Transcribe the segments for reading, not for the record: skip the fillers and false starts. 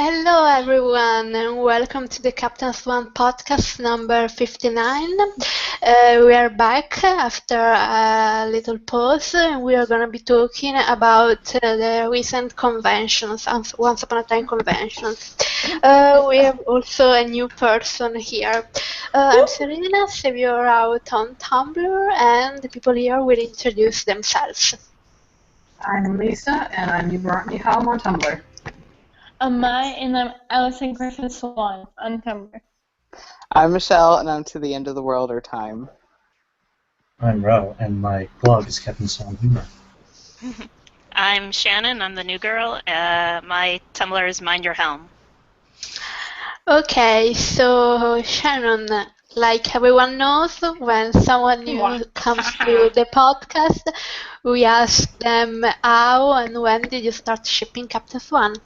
Hello, everyone, and welcome to the Captain Swan podcast number 59. We are back after a little pause, and we are going to be talking about the recent conventions, Once Upon a Time conventions. We have also a new person here. I'm Serena, so you're out on Tumblr, and the people here will introduce themselves. I'm Lisa, and I'm You Brought Me Home on Tumblr. I'm Allison Griffin Swan on Tumblr. I'm Michelle, and I'm To the End of the World or Time. I'm Ro, and my blog is Captain Swan Humor. I'm Shannon, I'm the new girl. My Tumblr is Mind Your Helm. Okay, so Shannon, like everyone knows, when someone new comes to the podcast, we ask them how and when did you start shipping Captain Swan?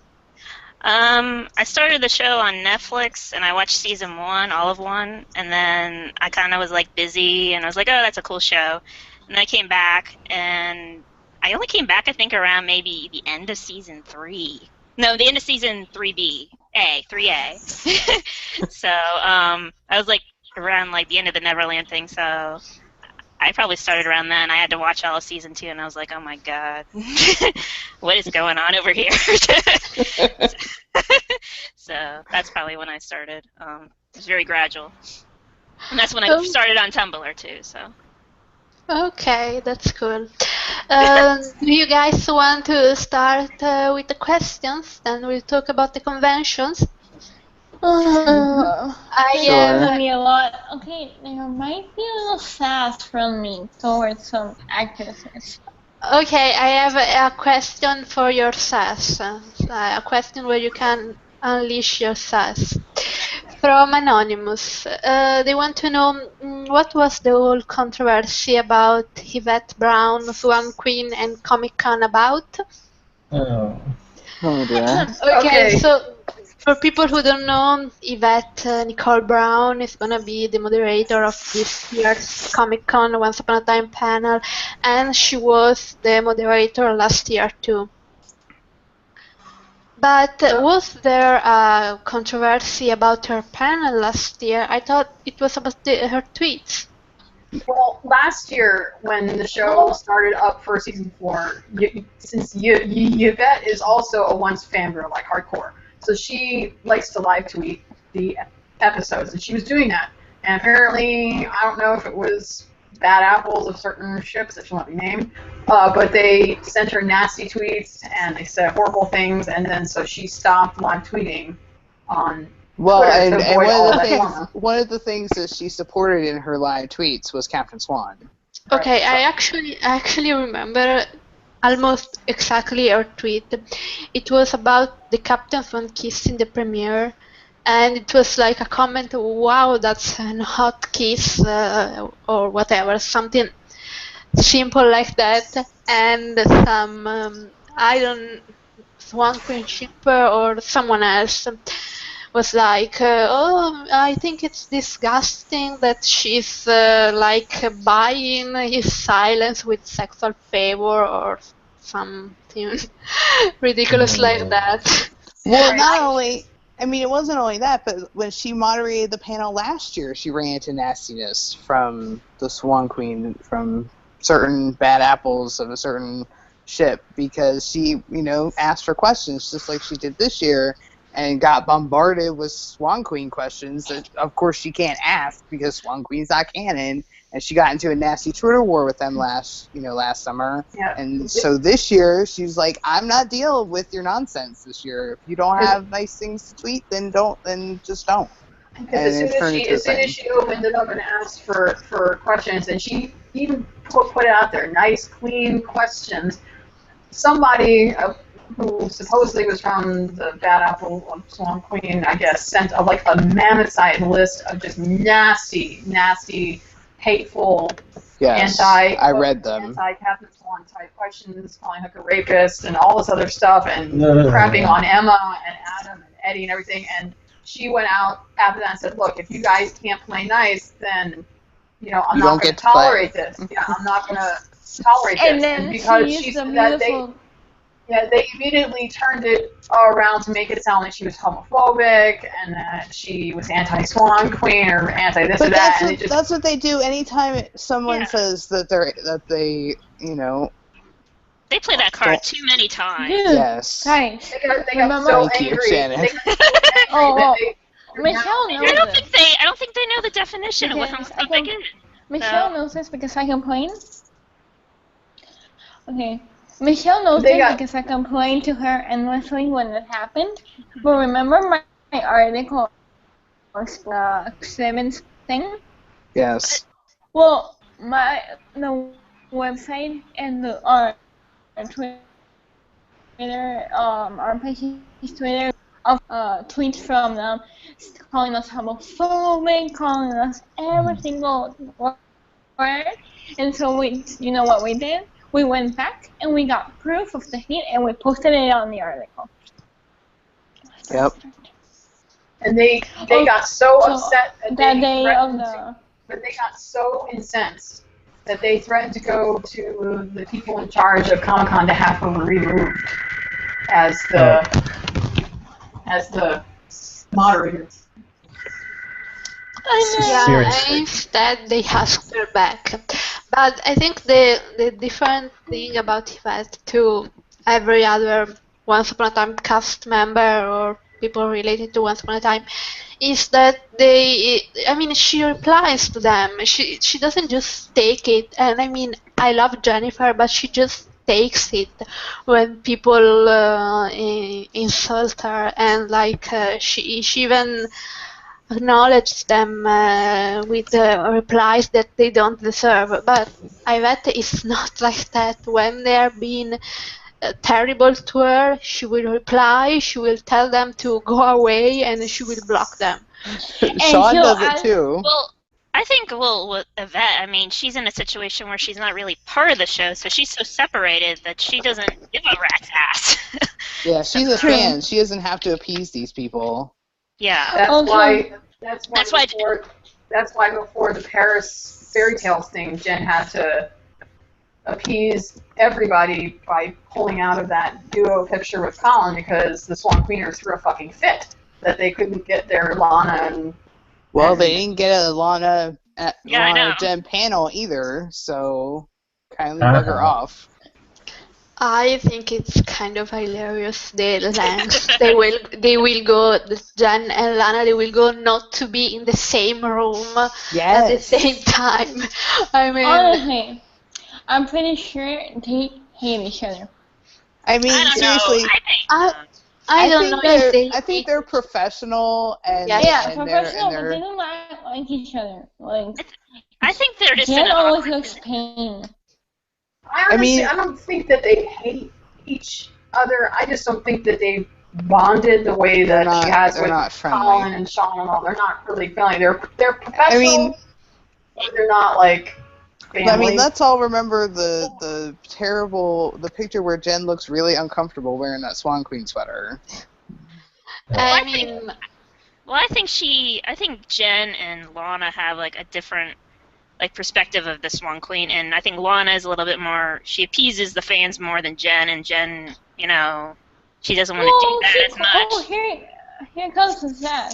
I started the show on Netflix, and I watched season 1, all of 1, and then I kind of was like busy, and I was like, oh, that's a cool show. And then I came back, and I only came back, I think, around maybe the end of season 3. No, the end of season 3A. So I was like around like the end of the Neverland thing, so I probably started around then. I had to watch all of season 2, and I was like, oh my god, what is going on over here? So that's probably when I started. It was very gradual. And that's when I started on Tumblr too, so. Okay, that's cool. Do you guys want to start with the questions? Then we'll talk about the conventions. Me a lot. Okay, there might be a little sass from me towards some actresses. Okay, I have a question for your sass. A question where you can unleash your sass. From Anonymous. They want to know what was the whole controversy about Yvette Brown, Swan Queen, and Comic-Con about? Oh dear. Okay, so for people who don't know, Yvette Nicole Brown is going to be the moderator of this year's Comic-Con Once Upon a Time panel, and she was the moderator last year too. But was there a controversy about her panel last year? I thought it was about her tweets. Well, last year when the show started up for season 4, since Yvette is also a once fangirl, like hardcore, so she likes to live tweet the episodes, and she was doing that. And apparently, I don't know if it was bad apples of certain ships that shall not be named, but they sent her nasty tweets and they said horrible things, and then so she stopped live tweeting on Twitter to avoid all that drama. One of the things that she supported in her live tweets was Captain Swan. Okay, I actually remember almost exactly her tweet. It was about the Captain Swan kiss in the premiere, and it was like a comment, wow, that's a hot kiss, or whatever, something simple like that, and some, Swan Queen shipper or someone else was like, oh, I think it's disgusting that she's like buying his silence with sexual favor or something ridiculous like that. Well, not only, I mean, it wasn't only that, but when she moderated the panel last year, she ran into nastiness from the Swan Queen, from certain bad apples of a certain ship, because she, asked for questions just like she did this year, and got bombarded with Swan Queen questions that, of course, she can't ask because Swan Queen's not canon. And she got into a nasty Twitter war with them last summer. Yeah. And so this year, she's like, I'm not dealing with your nonsense this year. If you don't have nice things to tweet, then just don't. Because as soon as she opened it up and asked for questions, and she even put it out there, nice, clean questions, somebody who supposedly was from the Bad Apple of Swan Queen, I guess, sent a mammoth-sized list of just nasty, hateful, I read them. Anti-Captain Swan type questions, calling her a rapist and all this other stuff, and crapping on Emma and Adam and Eddie and everything. And she went out after that and said, "Look, if you guys can't play nice, then I'm not going to tolerate this. Yeah, I'm not going to tolerate this." And then because she used a beautiful. Yeah, they immediately turned it around to make it sound like she was homophobic and that she was anti-Swan Queen or anti-this or But that. that's what they do anytime someone says that they They play that card too many times. Dude, Yes. guys, They got remember? so Thank you, angry. Shannon. They got so angry Oh, that Michelle knows I don't this. think they know the definition of what Because homophobic is. Michelle knows this because I complained. Okay. Michelle knows They this got- because I complained to her endlessly when it happened. But remember my article on the Simmons thing? Yes. Well, the website and our Twitter, our page's Twitter, of tweets from them calling us homophobic, calling us every single word. And so you know what we did? We went back and we got proof of the hate and we posted it on the article. Yep. And they got so upset that they day of but they got so incensed that they threatened to go to the people in charge of Comic-Con to have her removed as the moderator. Yeah, Seriously. instead they asked her back. But I think the different thing about that to every other Once Upon a Time cast member or people related to Once Upon a Time is that she replies to them. She doesn't just take it. And I mean, I love Jennifer, but she just takes it when people insult her, and she even acknowledge them with replies that they don't deserve. But I bet it's not like that. When they're being terrible to her, she will reply, she will tell them to go away, and she will block them. Sean does it too. Well, I think, with Yvette, I mean, she's in a situation where she's not really part of the show, so she's so separated that she doesn't give a rat's ass. Yeah, she's a fan. She doesn't have to appease these people. Yeah. That's why before the Paris fairy tales thing, Jen had to appease everybody by pulling out of that duo picture with Colin because the Swan Queeners threw a fucking fit that they couldn't get their Lana and. Well, they didn't get a Lana I know. Jen panel either, so kindly bug her off. I think it's kind of hilarious the lengths they will go. Jen and Lana, they will go not to be in the same room at the same time. I mean, honestly, I'm pretty sure they hate each other. I mean, I don't seriously. know. I don't know if they. I think they're professional and professional, but they're they don't like each other. Like, I think they're just Jen in an always awkward looks pain. I don't think that they hate each other. I just don't think that they bonded the way that she has with Colin and Sean and all. They're not really friendly. They're professional. But they're not like family. I mean, let's all remember the picture where Jen looks really uncomfortable wearing that Swan Queen sweater. I mean, I think Jen and Lana have like a different perspective of the Swan Queen, and I think Lana is a little bit more. She appeases the fans more than Jen, and Jen, she doesn't want to do that as much. Oh, here comes the sad.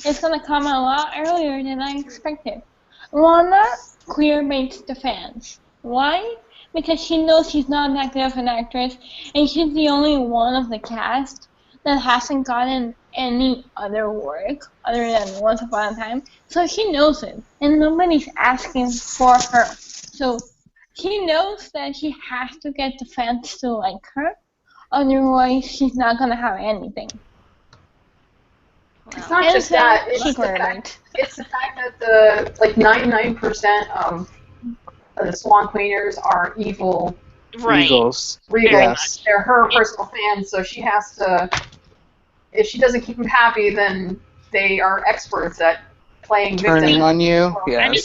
It's gonna come a lot earlier than I expected. Lana queer-baits the fans. Why? Because she knows she's not that good of an actress, and she's the only one of the cast that hasn't gotten any other work other than Once Upon a Time. So she knows it, and nobody's asking for her. So she knows that she has to get the fans to like her, otherwise she's not gonna have anything. It's not just that. It's the fact that 99% of the Swan Queeners are evil. Right. Regals. Yes. They're her personal fans, so she has to. If she doesn't keep them happy, then they are experts at playing turning victim. on you. Yes. I mean,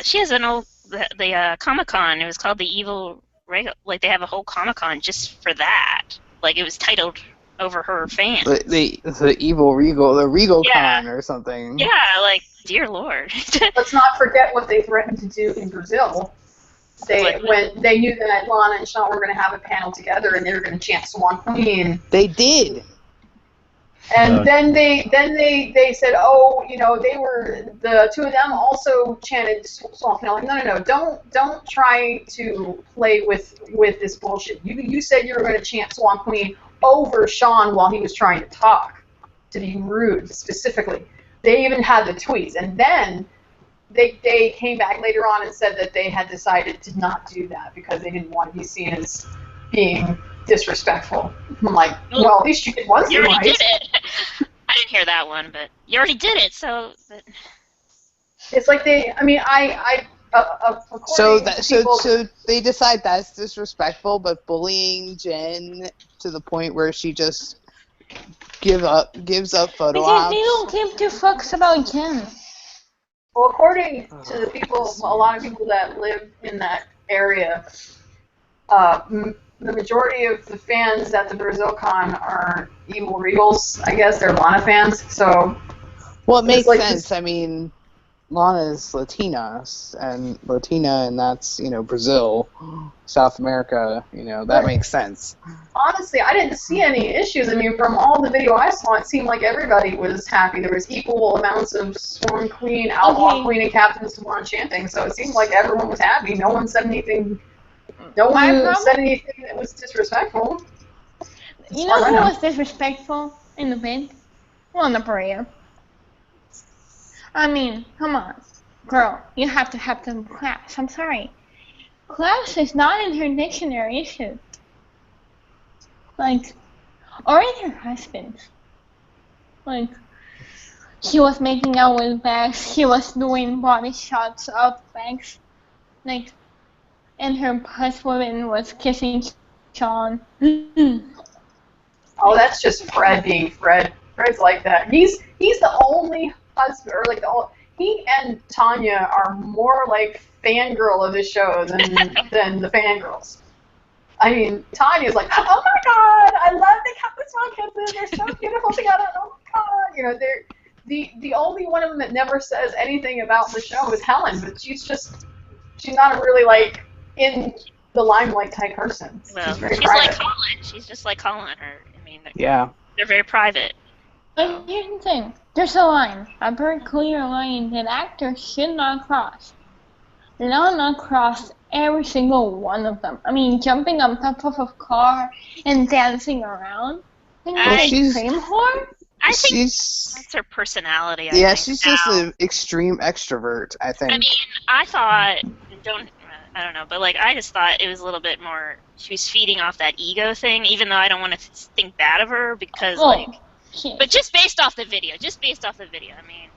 she has an old the Comic-Con. It was called the Evil Regal. Like they have a whole Comic-Con just for that. Like it was titled over her fans. The evil Regal, the Regal Con or something. Yeah, like dear Lord. Let's not forget what they threatened to do in Brazil. when they knew that Lana and Sean were going to have a panel together and they were going to chant Swan Queen. They did. And then they said, oh, they were, the two of them also chanted Swan Queen. I'm like, no, don't try to play with this bullshit. You said you were going to chant Swan Queen over Sean while he was trying to talk, to be rude specifically. They even had the tweets, and then they came back later on and said that they had decided to not do that because they didn't want to be seen as being disrespectful. I'm like, well, at least you did one thing right. You already did it. I didn't hear that one, but you already did it, so... But... It's like So they decide that's disrespectful, but bullying Jen to the point where she just gives up photo Because ops. they don't give two fucks about Jen. Well, according to the people, a lot of people that live in that area, the majority of the fans at the BrazilCon are Evil Regals. I guess they're Lana fans. So, well, it makes like sense. I mean, Lana's Latina, and that's Brazil, South America. That makes sense. Honestly, I didn't see any issues. I mean, from all the video I saw, it seemed like everybody was happy. There was equal amounts of Swan Queen, Outlaw Queen, and Captain Swan chanting. So it seemed like everyone was happy. No one said anything. No one said anything that was disrespectful. You know who was disrespectful in the band? Lana Parrilla. I mean, come on. Girl, you have to have some class. I'm sorry. Class is not in her dictionary, is it? Or in her husband's. She was making out with Bags. She was doing body shots of Bags. And her husband was kissing Sean. Oh, that's just Fred being Fred. Fred's like that. He's the only husband, or he and Tanya are more like fangirl of the show than the fangirls. I mean, Tanya's like, oh my god, I love the Captain Swan kisses. They're so beautiful together. Oh my god, they're the only one of them that never says anything about the show is Helen, but she's not a really in the limelight type person. Well, she's very she's private. like Colin. She's just like Colin. I mean, Yeah. They're very private. But here's the thing. There's a line, a very clear line that actors should not cross. Lana crossed every single one of them. I mean, jumping on top of a car and dancing around. She's Cream whore? I think she's that's her personality. she's just an extreme extrovert, I think. I mean, I thought, I don't know, but I just thought it was a little bit more, she was feeding off that ego thing, even though I don't want to think bad of her, because, but just based off the video, I mean,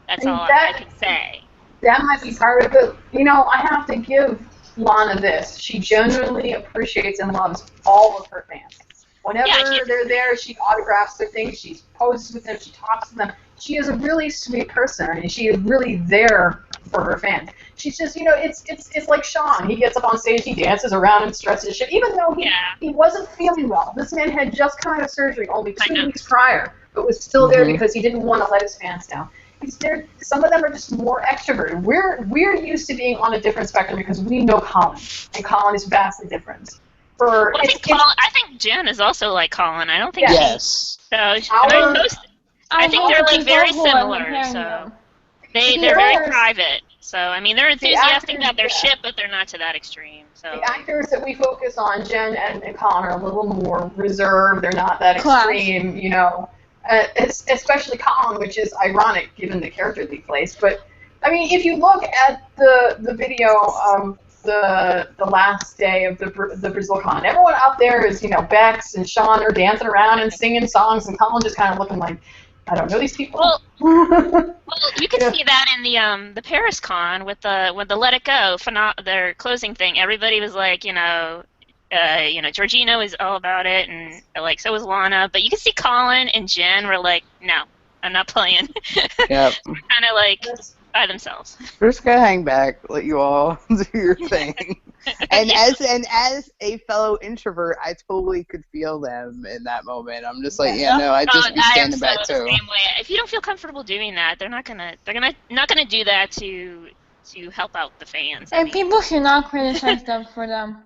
that's all I can say. That might be part of it. I have to give Lana this. She genuinely appreciates and loves all of her fans. Whenever they're there, she autographs their things, she poses with them, she talks to them. She is a really sweet person, and she is really there for her fans. She's just, it's like Sean. He gets up on stage, he dances around and stresses shit, even though he wasn't feeling well. This man had just come out of surgery only 2 weeks prior, but was still there because he didn't want to let his fans down. He's there. Some of them are just more extroverted. We're used to being on a different spectrum because we know Colin, and Colin is vastly different. I think Jen is also like Colin. I don't think yes. I think they're very similar. So they're very private. So I mean, they're enthusiastic about their ship, but they're not to that extreme. So the actors that we focus on, Jen and Colin, are a little more reserved. They're not that extreme, especially Colin, which is ironic given the character that he plays. But I mean, if you look at the video of the last day of the BrazilCon, everyone out there is Bex and Sean are dancing around and singing songs, and Colin just kind of looking like, I don't know these people. Well, you can see that in the Paris Con with the Let It Go their closing thing. Everybody was like, Georgina was all about it, and so was Lana. But you can see Colin and Jen were like, no, I'm not playing. Yep. Kind of by themselves. We're just gonna hang back, let you all do your thing. And as a fellow introvert, I totally could feel them in that moment. I'm just like, I'd just be standing back too. Same way. If you don't feel comfortable doing that, they're not gonna do that to to help out the fans. I And mean, people should not criticize them for them.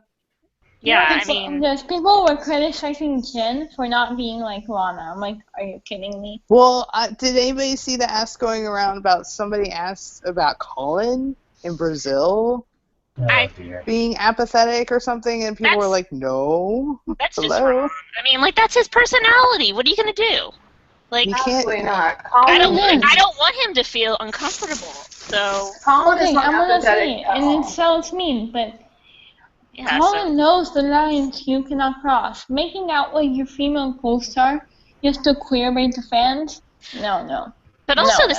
yeah, I mean, Because people were criticizing Jen for not being like Lana. I'm like, are you kidding me? Well, did anybody see the ask going around about somebody asked about Colin in Brazil Oh dear. being apathetic or something, and people were That's- like, "No, that's just hello." wrong. I mean, like, that's his personality. What are you gonna do? Like, You can't. Absolutely not. I don't is. want him to feel uncomfortable. So, Colin is Okay, not I'm gonna say apathetic it, at and all. it sounds mean, but yeah, Colin knows the lines you cannot cross. Making out with your female co-star just to queerbait the fans? No. But also, No.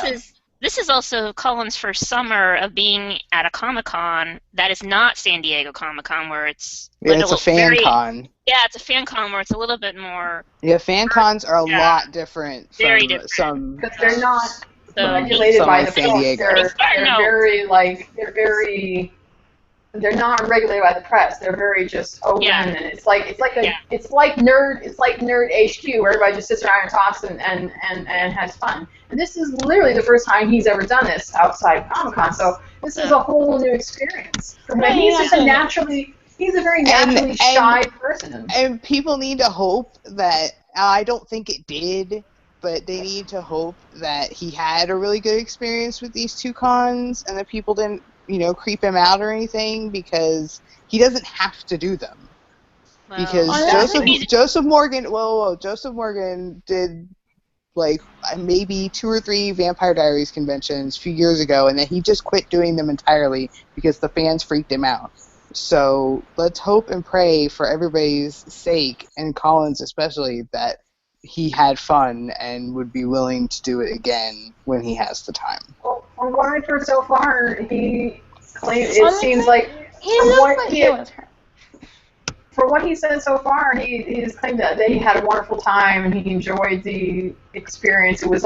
this is also Colin's first summer of being at a Comic-Con that is not San Diego Comic-Con, where it's Yeah, like it's a fan con. Yeah, it's a fan con where it's a little bit more Yeah, fan cons are a Yeah. lot different from Very different. some. Because they're not so regulated by the San press. Diego. They're not regulated by the press. They're very just open, Yeah. and it's like Yeah. it's like nerd HQ, where everybody just sits around and talks and has fun. And this is literally the first time he's ever done this outside Comic-Con, so this is a whole new experience. I mean, he's just he's a very naturally shy person. And people need to hope that, I don't think it did, but they need to hope that he had a really good experience with these two cons and that people didn't, creep him out or anything, because he doesn't have to do them. Because Joseph Morgan did like maybe 2 or 3 Vampire Diaries conventions a few years ago, and then he just quit doing them entirely because the fans freaked him out. So let's hope and pray for everybody's sake, and Colin's especially, that he had fun and would be willing to do it again when he has the time. Well, from what I've heard so far, he claimed Honestly, for what he said so far, he's claimed that he had a wonderful time and he enjoyed the experience. It was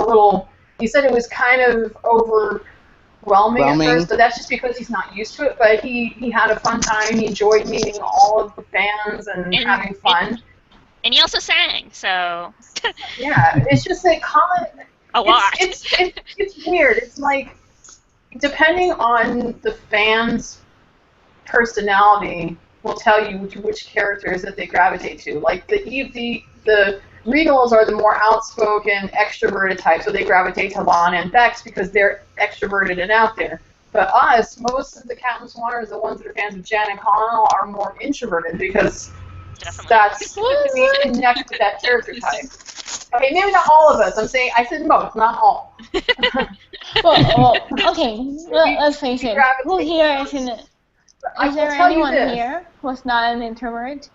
he said it was kind of overwhelming at first, but that's just because he's not used to it. But he had a fun time. He enjoyed meeting all of the fans and having fun. And he also sang, so. Yeah, it's just that Colin. A lot. It's weird. It's like, depending on the fans' personality, will tell you which characters that they gravitate to. Like the Regals are the more outspoken, extroverted type, so they gravitate to Lana and Bex because they're extroverted and out there. But us, most of the Captain Swanners, the ones that are fans of Jen and Colin, are more introverted because that's we connect with that character type. Okay, maybe not all of us. I said most, not all. well, okay, let's face it. Who here isn't it? Is there anyone here who's not an introvert?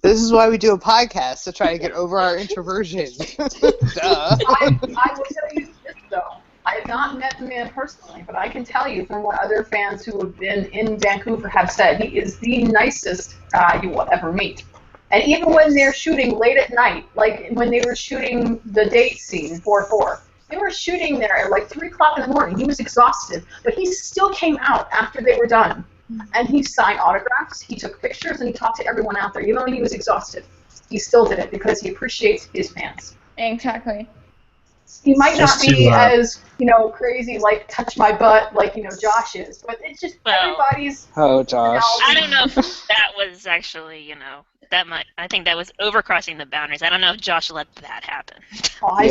This is why we do a podcast, to try to get over our introversion. Duh. I will tell you this, though. I have not met the man personally, but I can tell you from what other fans who have been in Vancouver have said, he is the nicest guy you will ever meet. And even when they're shooting late at night, like when they were shooting the date scene, 4-4, they were shooting there at like 3 o'clock in the morning. He was exhausted, but he still came out after they were done. And he signed autographs, he took pictures, and he talked to everyone out there. Even when he was exhausted, he still did it because he appreciates his fans. Exactly. He might not be as, crazy, like, touch my butt, like, Josh is. But it's just everybody's... Oh, Josh. I don't know if that was actually, I think that was overcrossing the boundaries. I don't know if Josh let that happen. Oh, I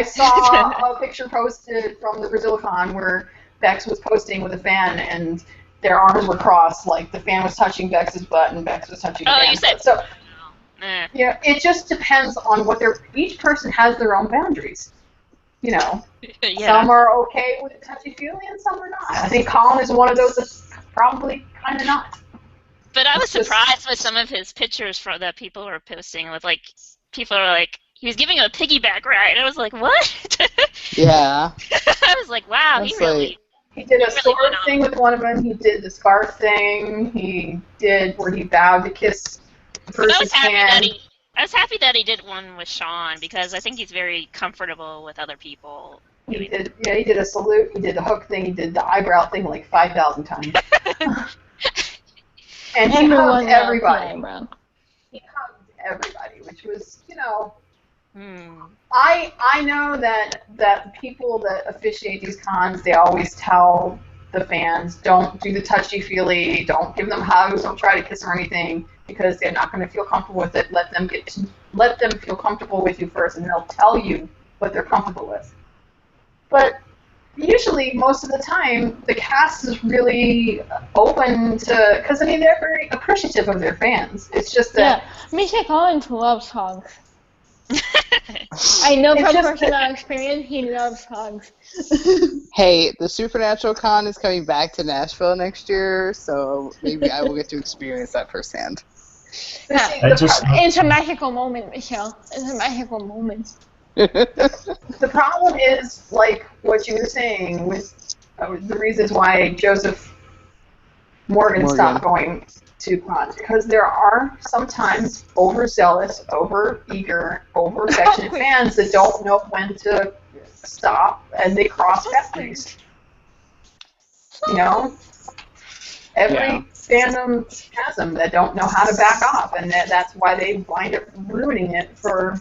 saw a picture posted from the BrazilCon where Bex was posting with a fan, and their arms were crossed, like the fan was touching Bex's butt and Bex was touching the fan's butt. So, yeah, it just depends on what each person has their own boundaries. Yeah. Some are okay with touchy-feely and some are not. I think Colin is one of those that's probably kind of not. But I was surprised with some of his pictures that people were posting with, like, people are like, he was giving a piggyback ride. I was like, what? Yeah. I was like, wow, That's he really... He did a sword thing with one of them. He did the scarf thing. He did where he bowed to kiss the person's hand. I was happy that he did one with Sean because I think he's very comfortable with other people. He did a salute. He did the hook thing. He did the eyebrow thing like 5,000 times. And he hugged everybody. He hugged everybody, which was, I know that people that officiate these cons, they always tell the fans, don't do the touchy-feely, don't give them hugs, don't try to kiss or anything, because they're not going to feel comfortable with it. Let them feel comfortable with you first, and they'll tell you what they're comfortable with. But usually, most of the time, the cast is really open to, because I mean, they're very appreciative of their fans. It's just that. Yeah, Misha Collins loves hugs. I know from personal experience, he loves hugs. Hey, the Supernatural Con is coming back to Nashville next year, so maybe I will get to experience that firsthand. Yeah. It's a magical moment, Michelle. It's a magical moment. The problem is, like what you were saying, with the reasons why Joseph Morgan stopped going to cons, because there are sometimes overzealous, over-eager, over-affectionate fans that don't know when to stop, and they cross boundaries. You know? Every fandom has them that don't know how to back off, and that's why they wind up ruining it for...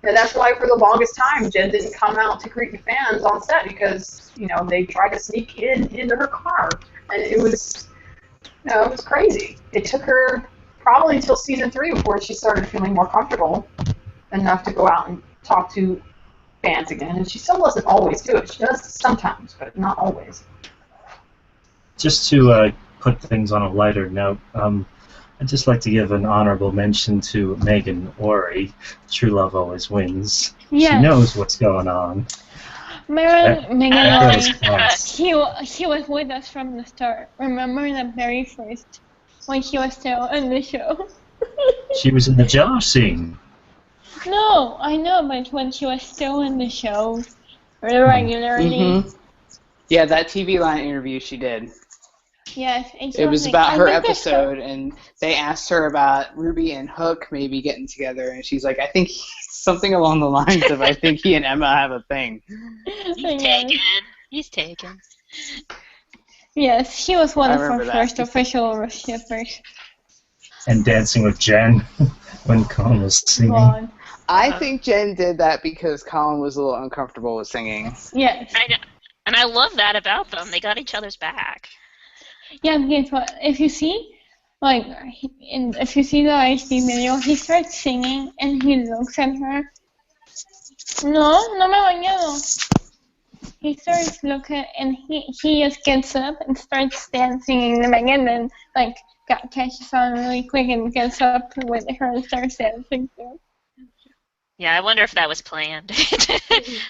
And that's why for the longest time, Jen didn't come out to greet the fans on set, because, you know, they tried to sneak into her car, and it was... No, it was crazy. It took her probably until season 3 before she started feeling more comfortable enough to go out and talk to fans again. And she still doesn't always do it. She does sometimes, but not always. Just to put things on a lighter note, I'd just like to give an honorable mention to Megan Ori. True love always wins. Yes. She knows what's going on. Megan Ori, she was with us from the start. Remember the very first, when she was still in the show? She was in the Jello scene. No, I know, but when she was still in the show, regularly. Mm-hmm. Yeah, that TV Line interview she did. Yes, it was about her episode, and they asked her about Ruby and Hook maybe getting together, and she's like, I think something along the lines of, I think he and Emma have a thing. He's taken. Yes, she was one of our first official shippers. And dancing with Jen when Colin was singing. I think Jen did that because Colin was a little uncomfortable with singing. Yes. And I love that about them. They got each other's back. Yeah, guess what? If you see, if you see the HD video, he starts singing and he looks at her. No me he bañado. He starts looking and he just gets up and starts dancing in the back, and then catches on really quick and gets up with her and starts dancing too. Yeah, I wonder if that was planned.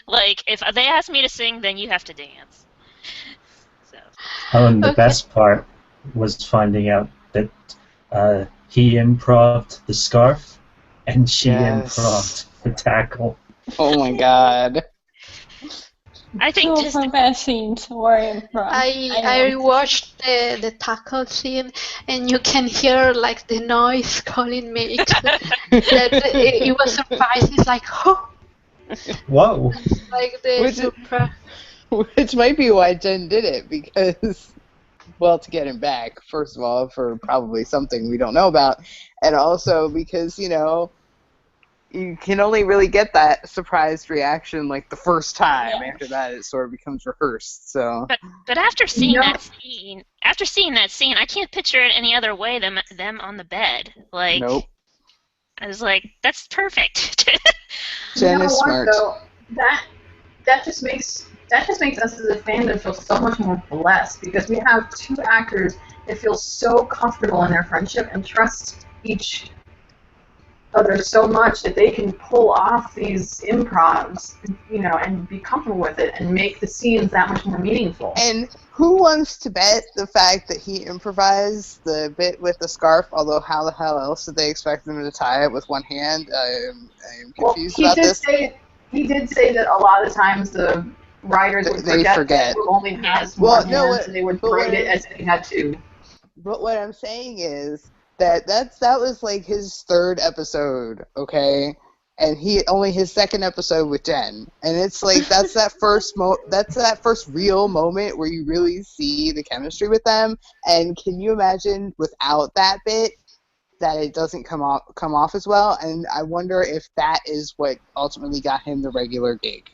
Like, if they asked me to sing, then you have to dance. Oh, and the best part was finding out that he improv'd the scarf and she improv'd the tackle. Oh my god. I think just the best scenes were improv. I rewatched the tackle scene, and you can hear like the noise Colin makes. That it was surprised. He's like, oh. Whoa. Like the which might be why Jen did it, because, well, to get him back, first of all, for probably something we don't know about, and also because, you know, you can only really get that surprised reaction like the first time. Yeah. After that, it sort of becomes rehearsed. So. But after seeing that scene, I can't picture it any other way than them on the bed. Like, nope. I was like, that's perfect. Jen is smart. Though, that just makes us as a fandom feel so much more blessed, because we have two actors that feel so comfortable in their friendship and trust each other so much that they can pull off these improvs, you know, and be comfortable with it and make the scenes that much more meaningful. And who wants to bet the fact that he improvised the bit with the scarf, although how the hell else did they expect him to tie it with one hand? I am confused about this. He did say that a lot of times the writers would forget. Who only has one hand, and they would braid it as if he had two. But what I'm saying is that was like his third episode, okay, and only his second episode with Jen, and it's like that's that first real moment where you really see the chemistry with them. And can you imagine without that bit? that it doesn't come off as well, and I wonder if that is what ultimately got him the regular gig.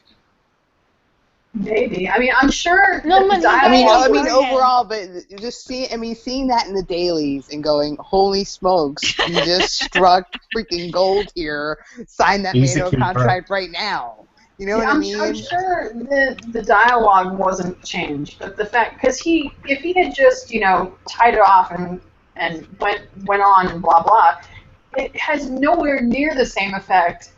Maybe. I mean, I'm sure. No, but I mean, Go overall, but just seeing that in the dailies and going, holy smokes, you just struck freaking gold here. Sign that He's a man to a keeper. contract right now. You know what I mean? I'm sure the dialogue wasn't changed, but the fact, because if he had just tied it off and went on and blah blah, it has nowhere near the same effect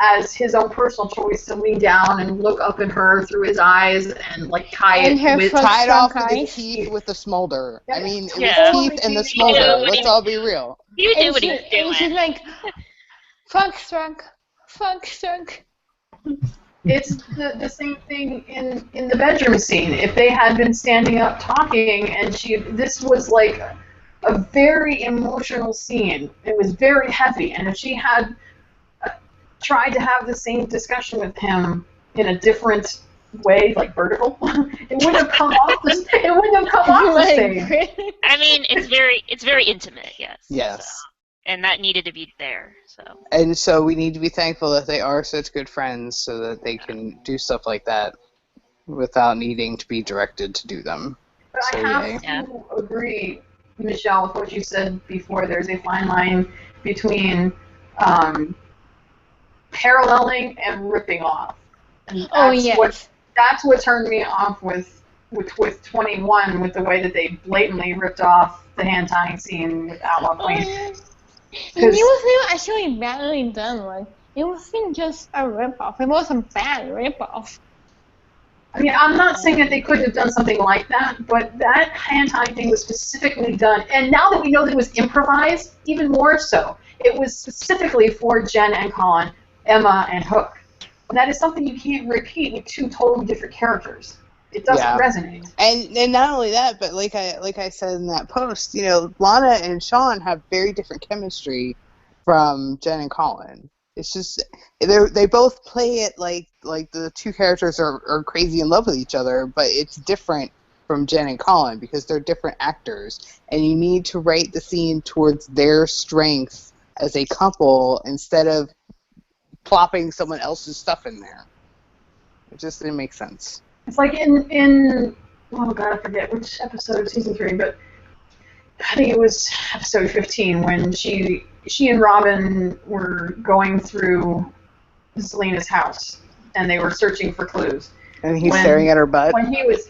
as his own personal choice to lean down and look up at her through his eyes and like tie And her it with front Tied off with eyes. his teeth with the smolder. I mean, it Yeah. was teeth and the You know smolder. what Let's all be real. You knew And, what he she, was and she's doing. like, fuck struck. It's the same thing in the bedroom scene. If they had been standing up talking, and this was like a very emotional scene. It was very heavy, and if she had tried to have the same discussion with him in a different way, like vertical, it wouldn't have come off the same. I mean, it's very intimate, yes. Yes. So, and that needed to be there. So. And so we need to be thankful that they are such good friends so that they can do stuff like that without needing to be directed to do them. But So, I yay. have to agree, Michelle, with what you said before. There's a fine line between paralleling and ripping off. And that's what turned me off with 21, with the way that they blatantly ripped off the hand tying scene with Outlaw Queen. And it wasn't actually badly done. Like, it wasn't just a rip-off. It was a bad rip-off. I mean, I'm not saying that they couldn't have done something like that, but that hand tying thing was specifically done. And now that we know that it was improvised, even more so. It was specifically for Jen and Colin, Emma and Hook. And that is something you can't repeat with two totally different characters. It doesn't resonate. And not only that, but like I said in that post, Lana and Sean have very different chemistry from Jen and Colin. It's just they both play it like the two characters are crazy in love with each other, but it's different from Jen and Colin because they're different actors, and you need to write the scene towards their strengths as a couple instead of plopping someone else's stuff in there. It just didn't make sense. It's like in oh god, I forget which episode of season 3, but I think it was episode 15 when she and Robin were going through Selena's house and they were searching for clues. And he's staring at her butt. When he was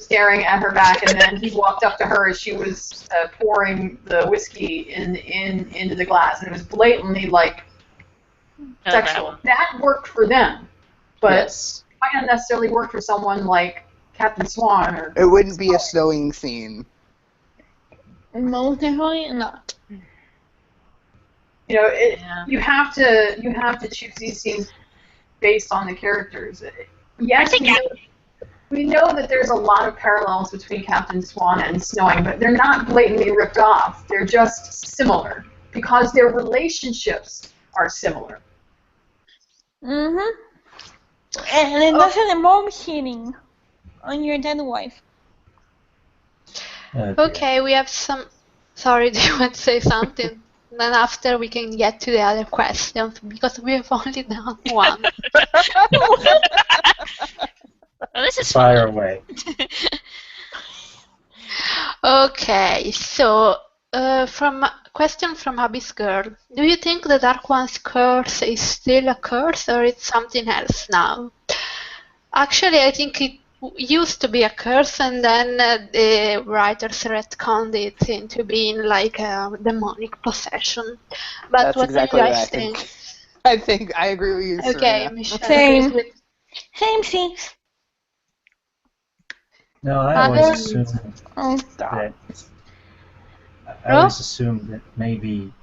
staring at her back, and then he walked up to her as she was pouring the whiskey into the glass, and it was blatantly like sexual. That worked for them, but. Yes. Might not necessarily work for someone like Captain Swan. Or it wouldn't be a snowing scene. Most definitely not. You have to choose these scenes based on the characters. Yes, we know that there's a lot of parallels between Captain Swan and Snowing, but they're not blatantly ripped off. They're just similar because their relationships are similar. Mm-hmm. And it doesn't involve cheating on your dead wife. Okay, we have some... Sorry, do you want to say something? Then after we can get to the other questions, because we have only done one. Well, this is Fire fun. away. Okay, so question from Abby's Girl. Do you think the Dark One's curse is still a curse or it's something else now? Actually, I think it used to be a curse and then the writers retconned it into being like a demonic possession. But That's what exactly do you what guys I think? think. I think I agree with you, Okay, Serena. Michelle. Same. agrees with- Same. No, I Mother? always assumed Oh, that I Huh? always assumed that maybe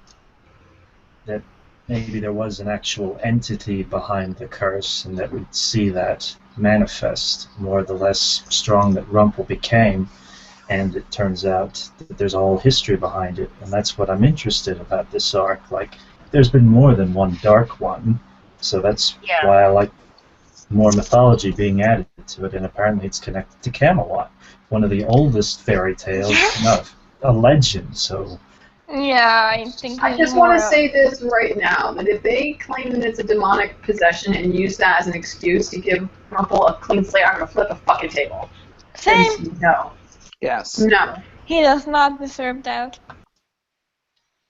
there was an actual entity behind the curse, and that we'd see that manifest more the less strong that Rumple became. And it turns out that there's a whole history behind it, and that's what I'm interested about this arc. Like, there's been more than one Dark One, so that's why I like more mythology being added to it, and apparently it's connected to Camelot, one of the oldest fairy tales, a legend. So Yeah, I think I he's just more want to of- say this right now, that if they claim that it's a demonic possession and use that as an excuse to give Rumple a clean slate, I'm going to flip a fucking table. Same. No. Yes. No. He does not deserve that.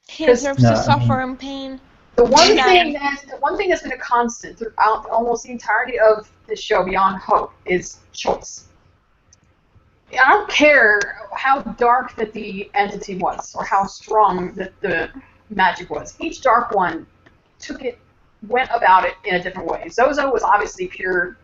He 'Cause- deserves No, to I suffer mean- in pain. The one Yeah. thing that's been a constant throughout almost the entirety of the show, beyond hope, is choice. I don't care how dark that the entity was or how strong that the magic was. Each dark one went about it in a different way. Zozo was obviously pure.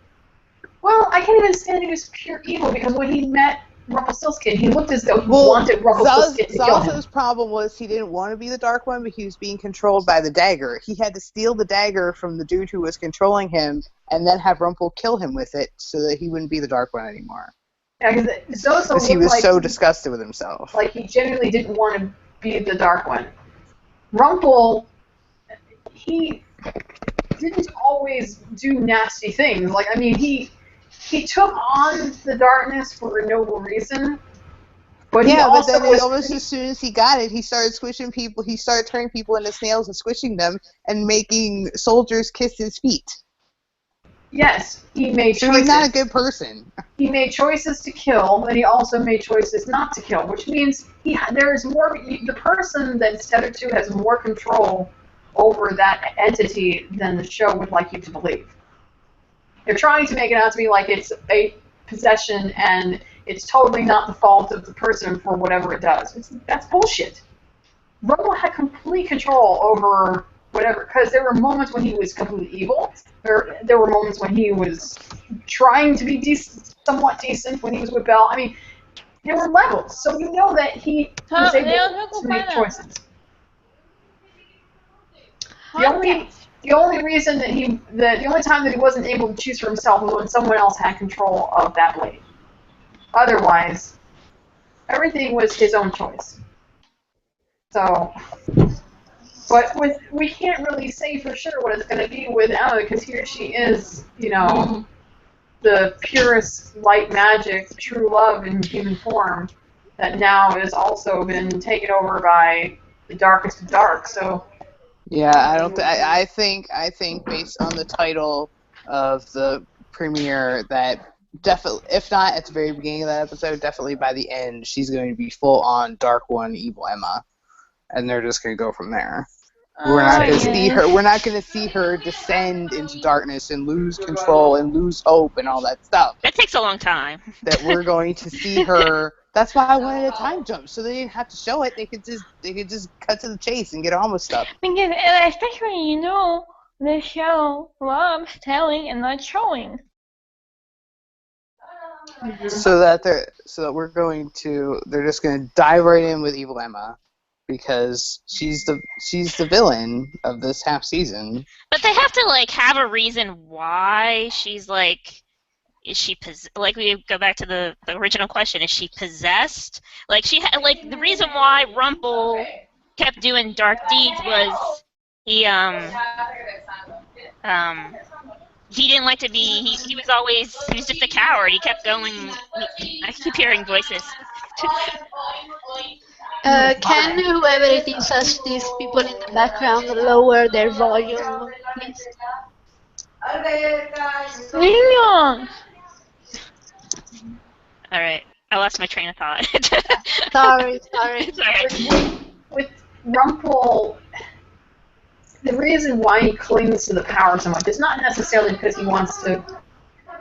Well, I can't even say that he was pure evil because when he met Rumpelstiltskin, he looked as though he wanted Rumpelstiltskin to kill him. Zazo's problem was he didn't want to be the Dark One, but he was being controlled by the dagger. He had to steal the dagger from the dude who was controlling him and then have Rumple kill him with it so that he wouldn't be the Dark One anymore. Yeah, because Zozo Because he looked was like so disgusted with himself. like he genuinely didn't want to be the Dark One. Rumple, he didn't always do nasty things. Like, I mean, he took on the darkness for a noble reason. But yeah, but then almost as soon as he got it, he started squishing people. He started turning people into snails and squishing them and making soldiers kiss his feet. Yes, he made So choices. he's not a good person. He made choices to kill, and he also made choices not to kill, which means there's more. The person that's tethered to has more control over that entity than the show would like you to believe. They're trying to make it out to be like it's a possession and it's totally not the fault of the person for whatever it does. That's bullshit. Rumble had complete control over whatever, because there were moments when he was completely evil. There were moments when he was trying to be somewhat decent when he was with Belle. I mean, there were levels, so you know that he was able to make choices. The only reason that the only time that he wasn't able to choose for himself was when someone else had control of that blade. Otherwise, everything was his own choice. So, but we can't really say for sure what it's going to be with Emma because here she is, the purest light magic, true love in human form that now has also been taken over by the darkest of dark. So. Yeah, I think based on the title of the premiere that definitely, if not at the very beginning of that episode, definitely by the end, she's going to be full on Dark One, Evil Emma, and they're just going to go from there. We're not going to see her. We're not going to see her descend into darkness and lose control and lose hope and all that stuff. That takes a long time. That we're going to see her. That's why I wanted a time jump, so they didn't have to show it. They could just cut to the chase and get on with stuff. Because especially the show loves telling and not showing. So that they're just going to dive right in with Evil Emma. Because she's the villain of this half season. But they have to have a reason why she's is she we go back to the original question, is she possessed? The reason why Rumple kept doing dark deeds was he didn't like to be he was just a coward. He kept going. I keep hearing voices. Can whoever it is as these people in the background lower their volume, please? Leon! Alright, I lost my train of thought. Sorry. With Rumple, the reason why he clings to the power so much is not necessarily because he wants to.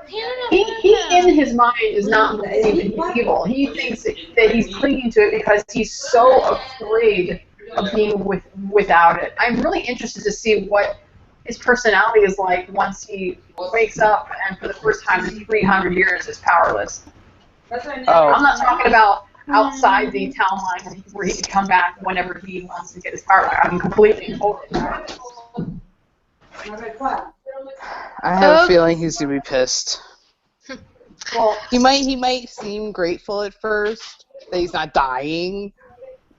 He in his mind is not believing he's evil. He thinks that he's clinging to it because he's so afraid of being without it. I'm really interested to see what his personality is like once he wakes up and for the first time in 300 years is powerless. Oh. I'm not talking about outside the town line where he can come back whenever he wants to get his power back. I mean, completely. I have a feeling he's gonna be pissed. Well, he might seem grateful at first that he's not dying,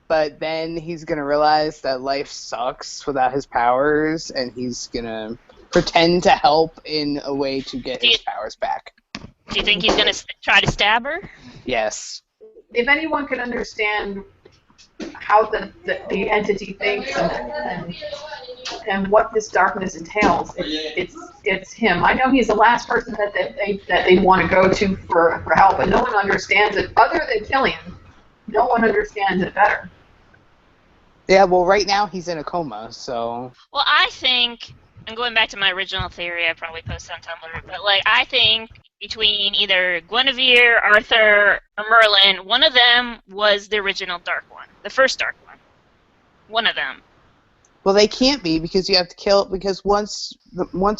but then he's gonna realize that life sucks without his powers, and he's gonna pretend to help in a way to get his powers back. Do you think he's gonna try to stab her? Yes. If anyone could understand how the entity thinks and what this darkness entails. It's him. I know he's the last person that they want to go to for help, and no one understands it other than Killian. No one understands it better. Yeah, well, right now he's in a coma, so... Well, I think, I'm going back to my original theory I probably posted on Tumblr, but, like, I think between either Guinevere, Arthur, or Merlin, one of them was the original Dark One. The first Dark One. One of them. Well, they can't be, because you have to kill... Because once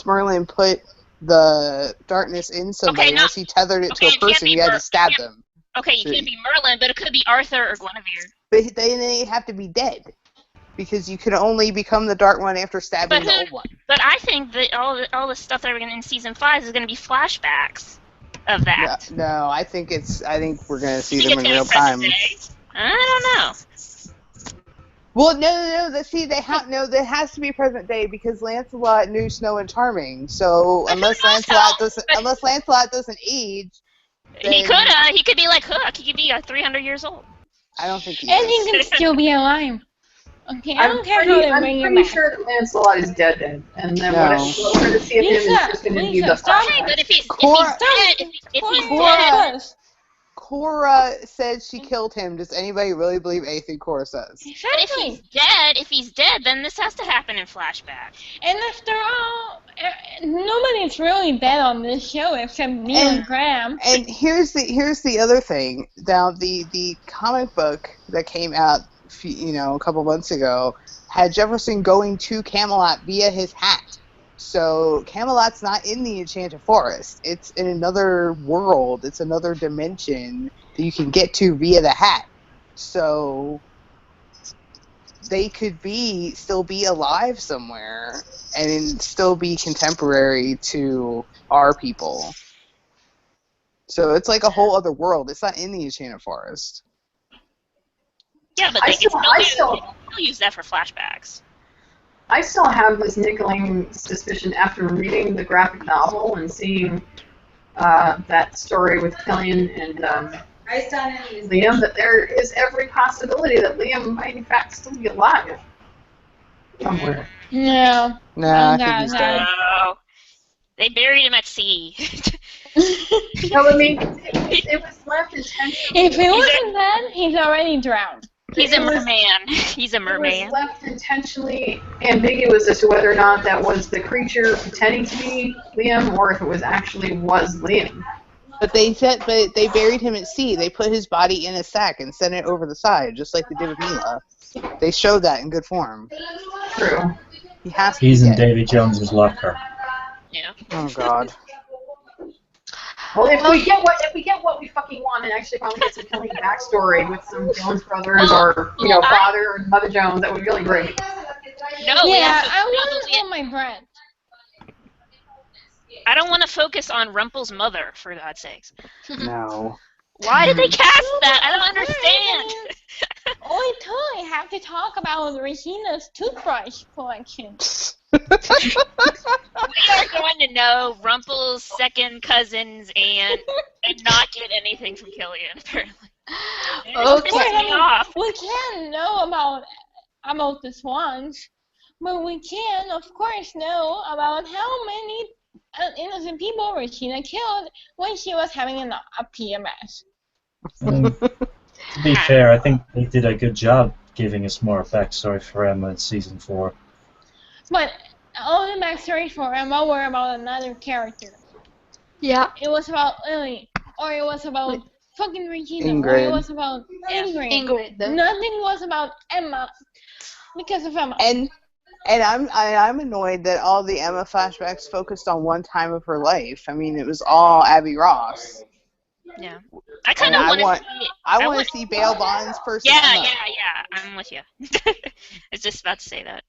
Merlin put the darkness in somebody, once he tethered it to a person, you had to stab them. Okay, you can't be Merlin, but it could be Arthur or Guinevere. But they have to be dead. Because you can only become the Dark One after stabbing the old one. But I think that all the stuff that we're going in season 5 is going to be flashbacks of that. No, I think we're going to see them in real time. I don't know. Well, no. There has to be present day because Lancelot knew Snow and Charming. So unless Lancelot doesn't age, then... He could be like Hook. He could be 300 years old. I don't think he And is. he can still be alive. Okay, I don't care how they bring him I'm back. pretty sure that Lancelot is dead then. And then what we're going to see of him is just going to be the flashback. But if he's dead, Cora said she killed him. Does anybody really believe anything Cora says? Exactly. But if he's dead, then this has to happen in flashback. And after all, nobody's really dead on this show except Neil and Graham. And here's the other thing. Now, the comic book that came out, a couple months ago, had Jefferson going to Camelot via his hat. So Camelot's not in the Enchanted Forest. It's in another world. It's another dimension that you can get to via the hat. So they could still be alive somewhere and still be contemporary to our people. So it's like a whole other world. It's not in the Enchanted Forest. Yeah, but they can still use that for flashbacks. I still have this niggling suspicion after reading the graphic novel and seeing that story with Killian and Liam that there is every possibility that Liam might in fact still be alive somewhere. No. No, I think he's dead. No. They buried him at sea. No, I mean, it was left intentionally. If he wasn't dead, he's already drowned. He's a merman. He's a merman. It was left intentionally ambiguous as to whether or not that was the creature pretending to be Liam or if it was Liam. But they buried him at sea. They put his body in a sack and sent it over the side, just like they did with Mila. They showed that in good form. True. He's in Davy Jones's locker. Yeah. Oh God. Well, if we get what we fucking want and actually finally get some Killian backstory with some Jones brothers or father or Mother Jones, that would be really great. No, I want to hold my breath. I don't want to focus on Rumpel's mother, for God's sakes. No. Why did they cast that? I don't understand. Wait till I have to talk about Regina's toothbrush collection. We are going to know Rumpel's second cousins and not get anything from Killian, apparently. Okay. We can know about the Swans, but we can, of course, know about how many innocent people Regina killed when she was having a PMS. To be fair, I think they did a good job giving us more backstory for Emma in season 4. But all the backstories for Emma were about another character. Yeah. It was about Lily, or it was about fucking Regina, Ingrid. or it was about Ingrid. Nothing was about Emma because of Emma. And I'm annoyed that all the Emma flashbacks focused on one time of her life. I mean, it was all Abby Ross. Yeah. I kind of want to see Bail Bonds person. Yeah. I'm with you. I was just about to say that.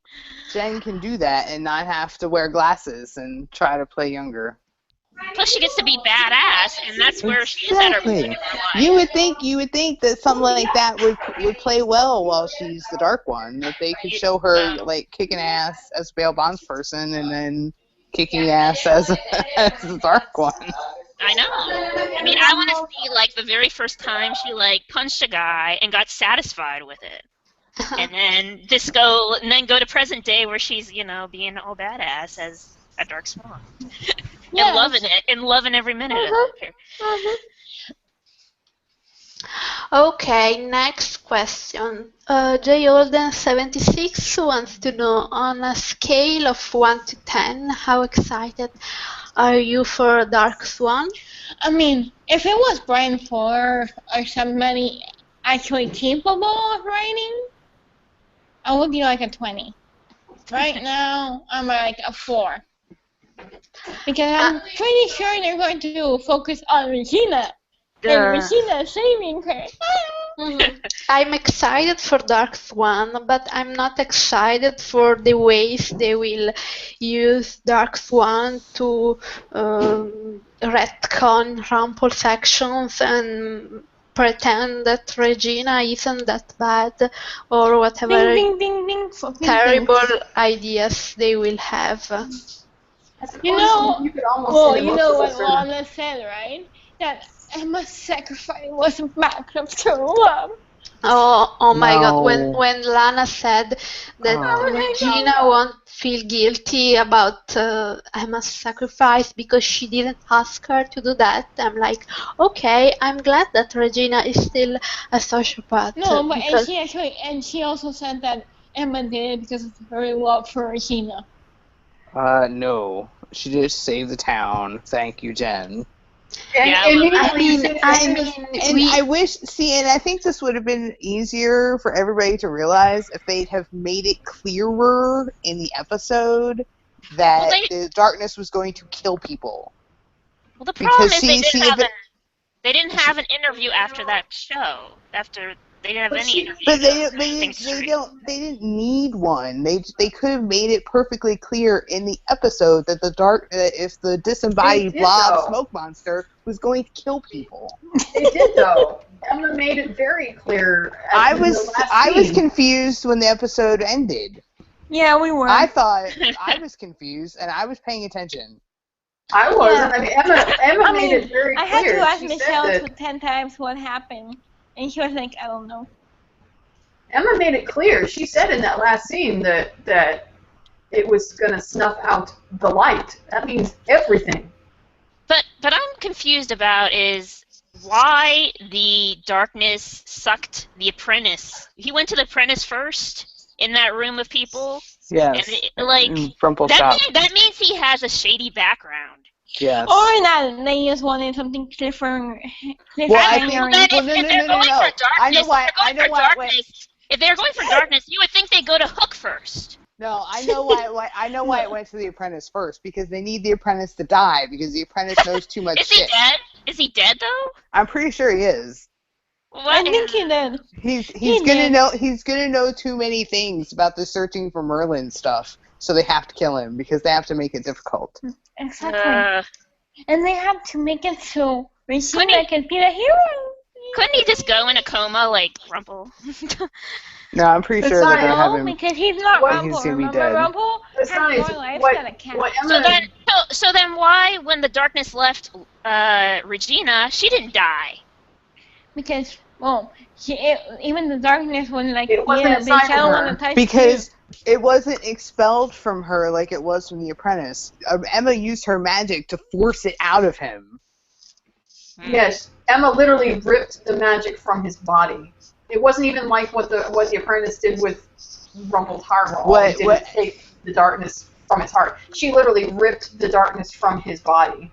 Jen can do that and not have to wear glasses and try to play younger. Plus, she gets to be badass, and that's where she is at her point in her life. You would think that something like that would play well while she's the Dark One. That they could show her like kicking ass as Bail Bonds person, and then kicking ass as the Dark One. I know. I mean, I want to see like the very first time she like punched a guy and got satisfied with it, and then go to present day where she's being all badass as a Dark Swan and loving it and loving every minute of it. Okay, next question. J. Olden76 wants to know, on a scale of 1 to 10, how excited are you for Dark Swan? I mean, if it was Brian Ford or somebody actually capable of writing, I would be like a 20. Right now, I'm like a 4. Because I'm pretty sure they're going to focus on Regina. And Regina saving her. I'm excited for Dark Swan, but I'm not excited for the ways they will use Dark Swan to retcon Rumple's actions and pretend that Regina isn't that bad, or whatever Ding, ding, ding, ding. terrible ideas they will have. You know, you could almost well, say you most know of what us are- Lana said, right? That Emma's sacrifice was a back of true love. Oh my God! No. When Lana said that Oh. Regina won't feel guilty about Emma's sacrifice because she didn't ask her to do that, I'm like, okay, I'm glad that Regina is still a sociopath. No, but because she also said that Emma did it because of her love for Regina. No. She just saved the town. Thank you, Jen. And Yeah, immediately, I wish, and I think this would have been easier for everybody to realize if they'd have made it clearer in the episode that the darkness was going to kill people. Well, the problem Because is they didn't have an interview after that show. They didn't have any interviews. But they didn't need one. They could have made it perfectly clear in the episode that if the disembodied blob smoke monster was going to kill people. They did though. Emma made it very clear. I was confused when the episode ended. Yeah, we were. I thought I was confused and I was paying attention. I wasn't. I mean, Emma made it very clear. I had to ask She Michelle said that 10 times what happened, and she was like, I don't know. Emma made it clear. She said in that last scene that it was going to snuff out the light. That means everything. But I'm confused about is why the darkness sucked the apprentice. He went to the apprentice first in that room of people. Yes. And that means he has a shady background. Yes. Or that they just wanted something different. Well, I know why. If they're going for darkness, you would think they'd go to Hook first. No, I know why. I know why it went to the apprentice first, because they need the apprentice to die because the apprentice knows too much. Is he dead? Is he dead though? I'm pretty sure he is. I think he did. He's gonna know too many things about the searching for Merlin stuff, so they have to kill him because they have to make it difficult. Exactly. And they have to make it so Regina can be the hero. Couldn't he just go in a coma like Rumple? No, I'm pretty sure they're gonna have him. Because he's not Rumple. He's gonna be Remember, dead. Rumple has more life than a cat. So then why, when the darkness left Regina, she didn't die? Because, well, even the darkness wasn't like, it wasn't they don't want to touch because it wasn't expelled from her like it was from the apprentice. Emma used her magic to force it out of him. Yes, Emma literally ripped the magic from his body. It wasn't even like what the apprentice did with Rumple's heart. He didn't take the darkness from his heart. She literally ripped the darkness from his body.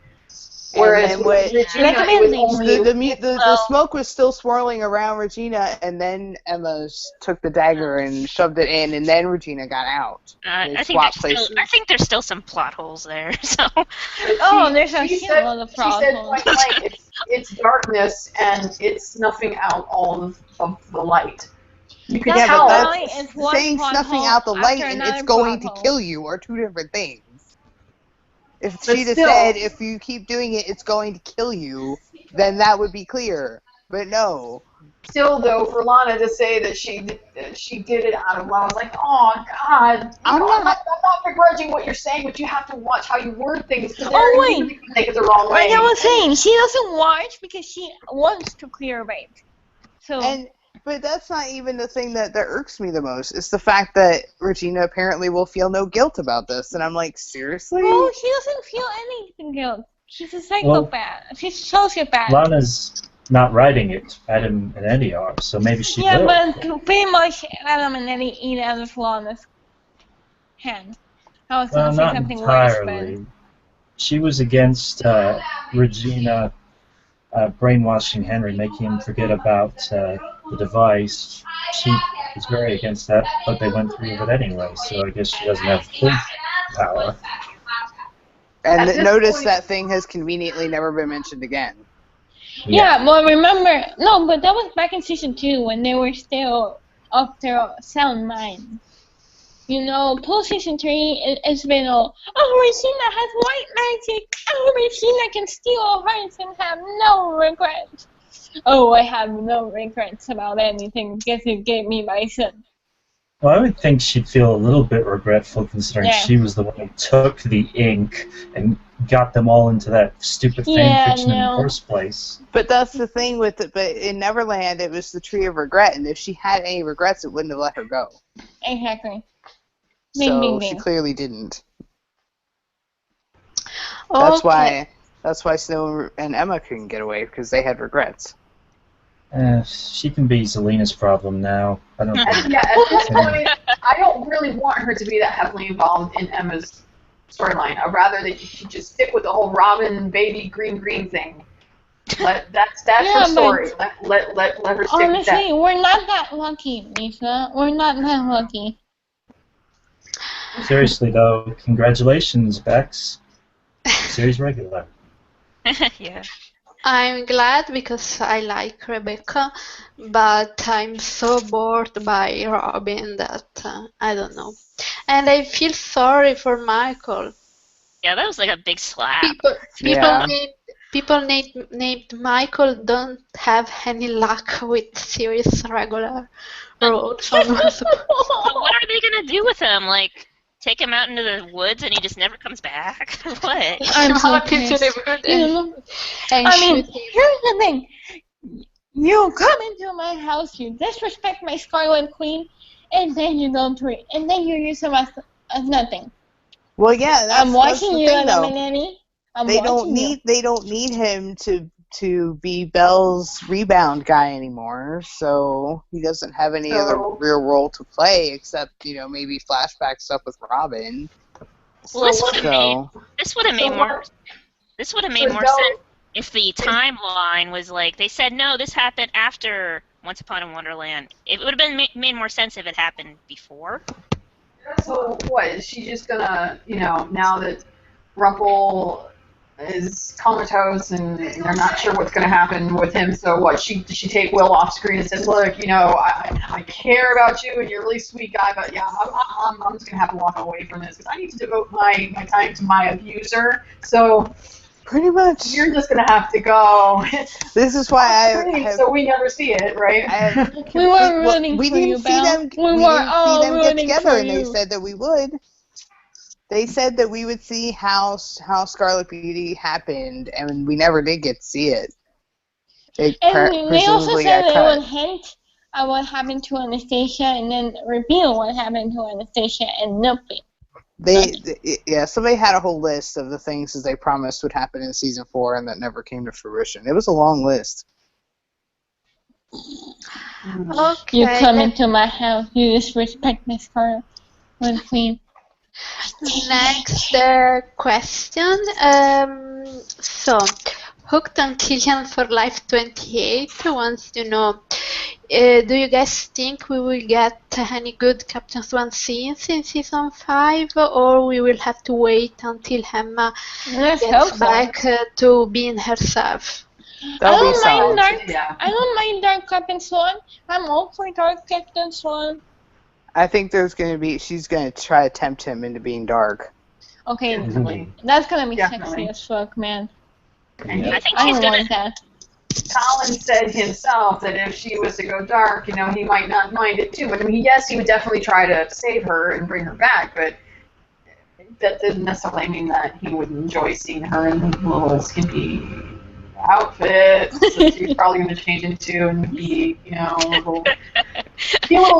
Whereas with Regina, it was only the smoke was still swirling around Regina, and then Emma took the dagger and shoved it in, and then Regina got out. I think there's still some plot holes there. So. There's a shitload of plot holes. She said point blank, it's darkness, and it's snuffing out all of the light. You can tell. But that's saying snuffing out the light and it's going to kill you are two different things. If she'd have said, if you keep doing it, it's going to kill you, then that would be clear. But no, still though, for Lana to say that she did it out of love, I was like, oh God, I'm not begrudging what you're saying, but you have to watch how you word things. Oh wait, you can take it the wrong way. like I was saying, she doesn't watch because she wants to clear rape. So. But that's not even the thing that irks me the most. It's the fact that Regina apparently will feel no guilt about this, and I'm like, seriously? Oh, she doesn't feel anything guilt. She's a psychopath. She's a sociopath. Lana's not writing it, Adam and Eddie are, so maybe she will. Yeah, but pretty much Adam and Eddie eat out of Lana's hand. I was going to say not something entirely. worse, but... She was against Regina brainwashing Henry, making him forget about the device. She was very against that, but they went through with it anyway, so I guess she doesn't have full power. And notice that thing has conveniently never been mentioned again. Yeah, well, remember... No, but that was back in Season 2 when they were still of their sound mind. You know, post-Season 3, it's been all, oh, Regina has white magic! Oh, Regina can steal hearts and have no regrets! Oh, I have no regrets about anything because you gave me my son. Well, I would think she'd feel a little bit regretful considering she was the one who took the ink and got them all into that stupid fan fiction in the first place. But that's the thing with it. But in Neverland, it was the Tree of Regret, and if she had any regrets, it wouldn't have let her go. Exactly. So she clearly didn't. Okay. That's why Snow and Emma couldn't get away, because they had regrets. She can be Zelina's problem now. I don't think. Yeah, at this point, I don't really want her to be that heavily involved in Emma's storyline. I'd rather that she just stick with the whole Robin baby green thing. That's her story. Let her stick with that. Honestly, we're not that lucky, Lisa. We're not that lucky. Seriously though, congratulations, Bex. Series regular. Yeah. I'm glad because I like Rebecca, but I'm so bored by Robin that I don't know. And I feel sorry for Michael. Yeah, that was like a big slap. People named Michael don't have any luck with series regular roles. But what are they gonna do with him? Like, take him out into the woods and he just never comes back? What? I'm so pissed. I mean, here's the thing. You come into my house, you disrespect my Scarlet Queen, and then you don't treat, and then you use him as nothing. Well, yeah, I'm watching you, though. They don't need him to be Belle's rebound guy anymore, so he doesn't have any other real role to play except, maybe flashback stuff with Robin. Well, this would have made more sense if the timeline was like they said no, this happened after Once Upon a Wonderland. It would have been made more sense if it happened before. So what is she just gonna now that Rumpel is comatose and they're not sure what's going to happen with him, so what, she take Will off screen and said, look, I care about you and you're a really sweet guy, but yeah, I'm just going to have to walk away from this because I need to devote my time to my abuser, so pretty much you're just going to have to go. This is why so we never see it, right? We were rooting for you, Belle. We were them get together, and they you. said that we would. They said that we would see how Scarlet Beauty happened, and we never did get to see it. They also said they would hint at what happened to Anastasia and then reveal what happened to Anastasia, and nothing. Somebody had a whole list of the things that they promised would happen in season 4 and that never came to fruition. It was a long list. Okay. You come into my house, you disrespect my Scarlet Queen. Next question. So, Hooked on Killian for Life 28 wants to know, do you guys think we will get any good Captain Swan scenes in season 5, or we will have to wait until Emma gets back to being herself? I don't mind Dark Captain Swan. I'm all for Dark Captain Swan. I think she's going to try to tempt him into being dark. Okay, that's going to be sexy as fuck, man. I think she's gonna. Colin said himself that if she was to go dark, he might not mind it too. But I mean, yes, he would definitely try to save her and bring her back, but that didn't necessarily mean that he would enjoy seeing her in little skimpy outfits that she's probably going to change into and be, be a little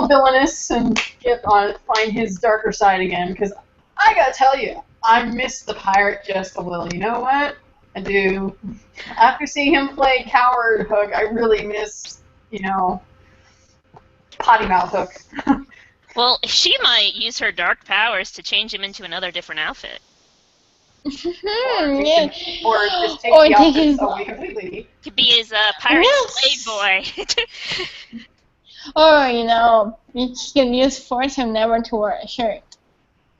villainous and find his darker side again. Because I gotta tell you, I miss the pirate just a little. You know what? I do. After seeing him play Coward Hook, I really miss, Potty Mouth Hook. Well, she might use her dark powers to change him into another different outfit. Or just take the outfits away completely. Could be his pirate slave boy. Or, you can use force him never to wear a shirt.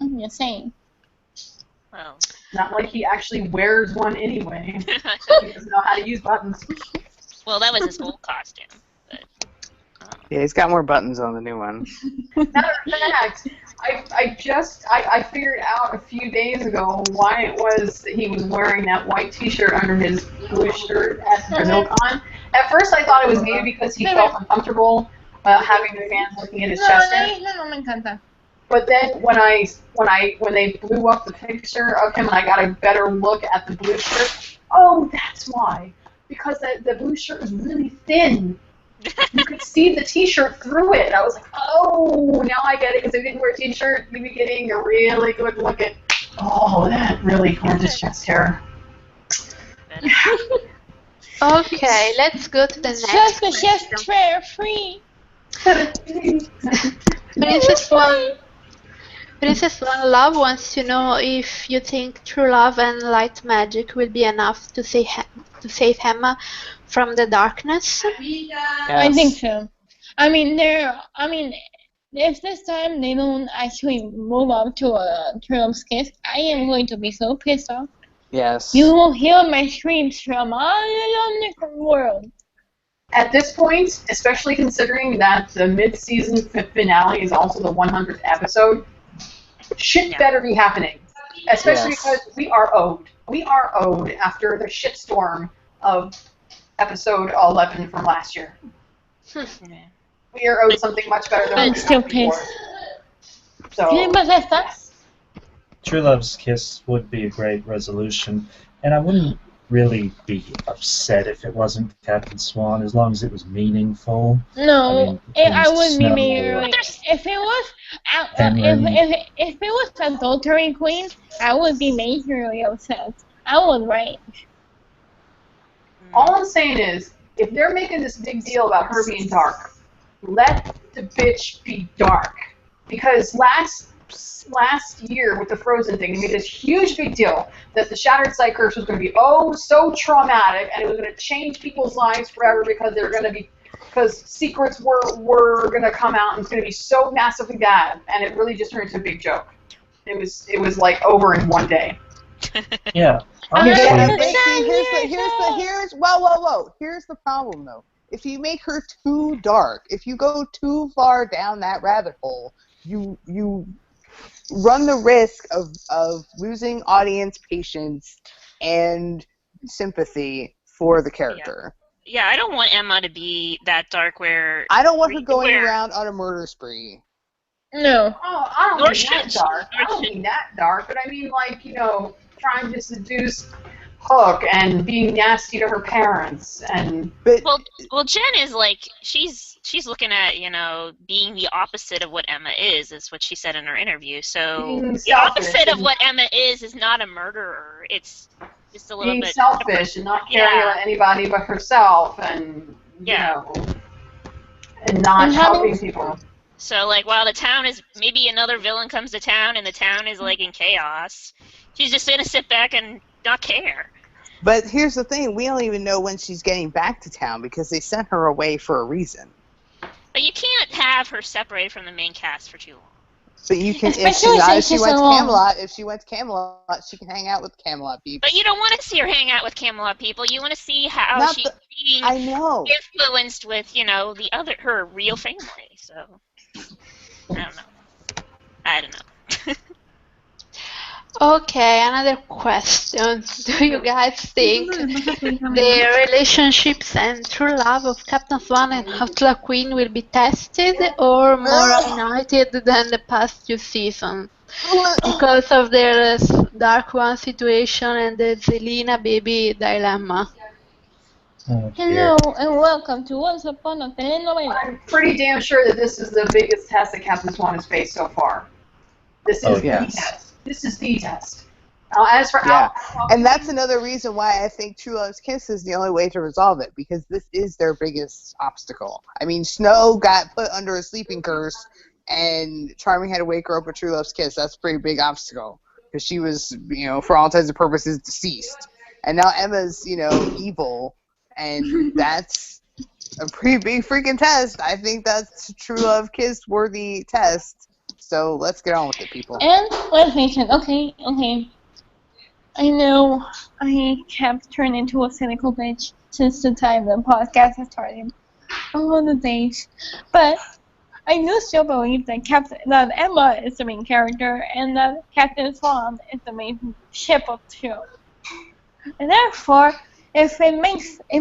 I'm just saying. Well, not like he actually wears one anyway. He doesn't know how to use buttons. Well, that was his old costume. But, yeah, he's got more buttons on the new one. Matter of fact, I figured out a few days ago why it was that he was wearing that white T-shirt under his blue shirt at BrazilCon. At first, I thought it was maybe because he felt uncomfortable having the fans looking at his chest hair. No, me encanta. But then when they blew up the picture of him and I got a better look at the blue shirt, oh, that's why. Because the blue shirt was really thin. You could see the T-shirt through it. I was like, oh, now I get it. Because if you didn't wear a T-shirt, you'd be getting a really good look at, that really gorgeous chest hair. Okay, let's go to the next Just the question. chest hair free. Princess Swan Love wants to know if you think true love and light magic will be enough to save Emma from the darkness. Yes. I think so. If this time they don't actually move up to a Trum's kiss, I am going to be so pissed off. Yes. You will hear my screams from all around the world. At this point, especially considering that the mid-season finale is also the 100th episode, shit better be happening. Especially because we are owed. We are owed after the shitstorm of episode 11 from last year. We are owed something much better than I'm we still got before. pissed. So, Yes. True Love's Kiss would be a great resolution, and I wouldn't really be upset if it wasn't Captain Swan, as long as it was meaningful. No, I wouldn't be Snow, married. If it was, if it was adultery queen, I would be majorly upset. I would rage. all I'm saying is, if they're making this big deal about her being dark, let the bitch be dark. Because last year with the Frozen thing, they made this huge big deal that the Shattered Sight Curse was going to be so traumatic and it was going to change people's lives forever because secrets were going to come out and it's going to be so massively bad, and it really just turned into a big joke. It was like over in one day. Yeah. Here's the problem though. If you make her too dark, if you go too far down that rabbit hole, you run the risk of losing audience patience and sympathy for the character. Yeah, I don't want Emma to be that dark where... I don't want her going around on a murder spree. No. Oh, I don't mean that dark. I don't mean that dark, but I mean like, trying to seduce Hook and being nasty to her parents and... Well, Jen is like, she's looking at, being the opposite of what Emma is what she said in her interview. So the opposite of what Emma is not a murderer. It's just a little being bit selfish and not caring about anybody but herself and, and not helping people. So, like, while the town is, maybe another villain comes to town and the town is, like, in chaos, she's just going to sit back and not care. But here's the thing, we don't even know when she's getting back to town because they sent her away for a reason. But you can't have her separated from the main cast for too long. But you can, if she went to Camelot, she can hang out with Camelot people. But you don't want to see her hang out with Camelot people. You want to see how she's being influenced with, her real family. So, I don't know. Okay, another question. Do you guys think the relationships and true love of Captain Swan and Outlaw Queen will be tested or more united than the past few seasons? Because of their Dark One situation and the Zelina baby dilemma. Oh, dear. Hello and welcome to Once Upon a Telenovela. I'm pretty damn sure that this is the biggest test that Captain Swan has faced so far. This is Oh, the yes. test. This is the test. Now, as for Yeah. Al, And that's another reason why I think True Love's Kiss is the only way to resolve it, because this is their biggest obstacle. I mean, Snow got put under a sleeping curse, and Charming had to wake her up with True Love's Kiss. That's a pretty big obstacle, because she was, for all intents and purposes, deceased. And now Emma's, evil, and that's a pretty big freaking test. I think that's True Love Kiss worthy test. So let's get on with it, people. And let's face it, okay. I know I have turned into a cynical bitch since the time the podcast has started. All the days. But I do still believe that Emma is the main character and that Captain Swan is the main ship of the show. And therefore, if it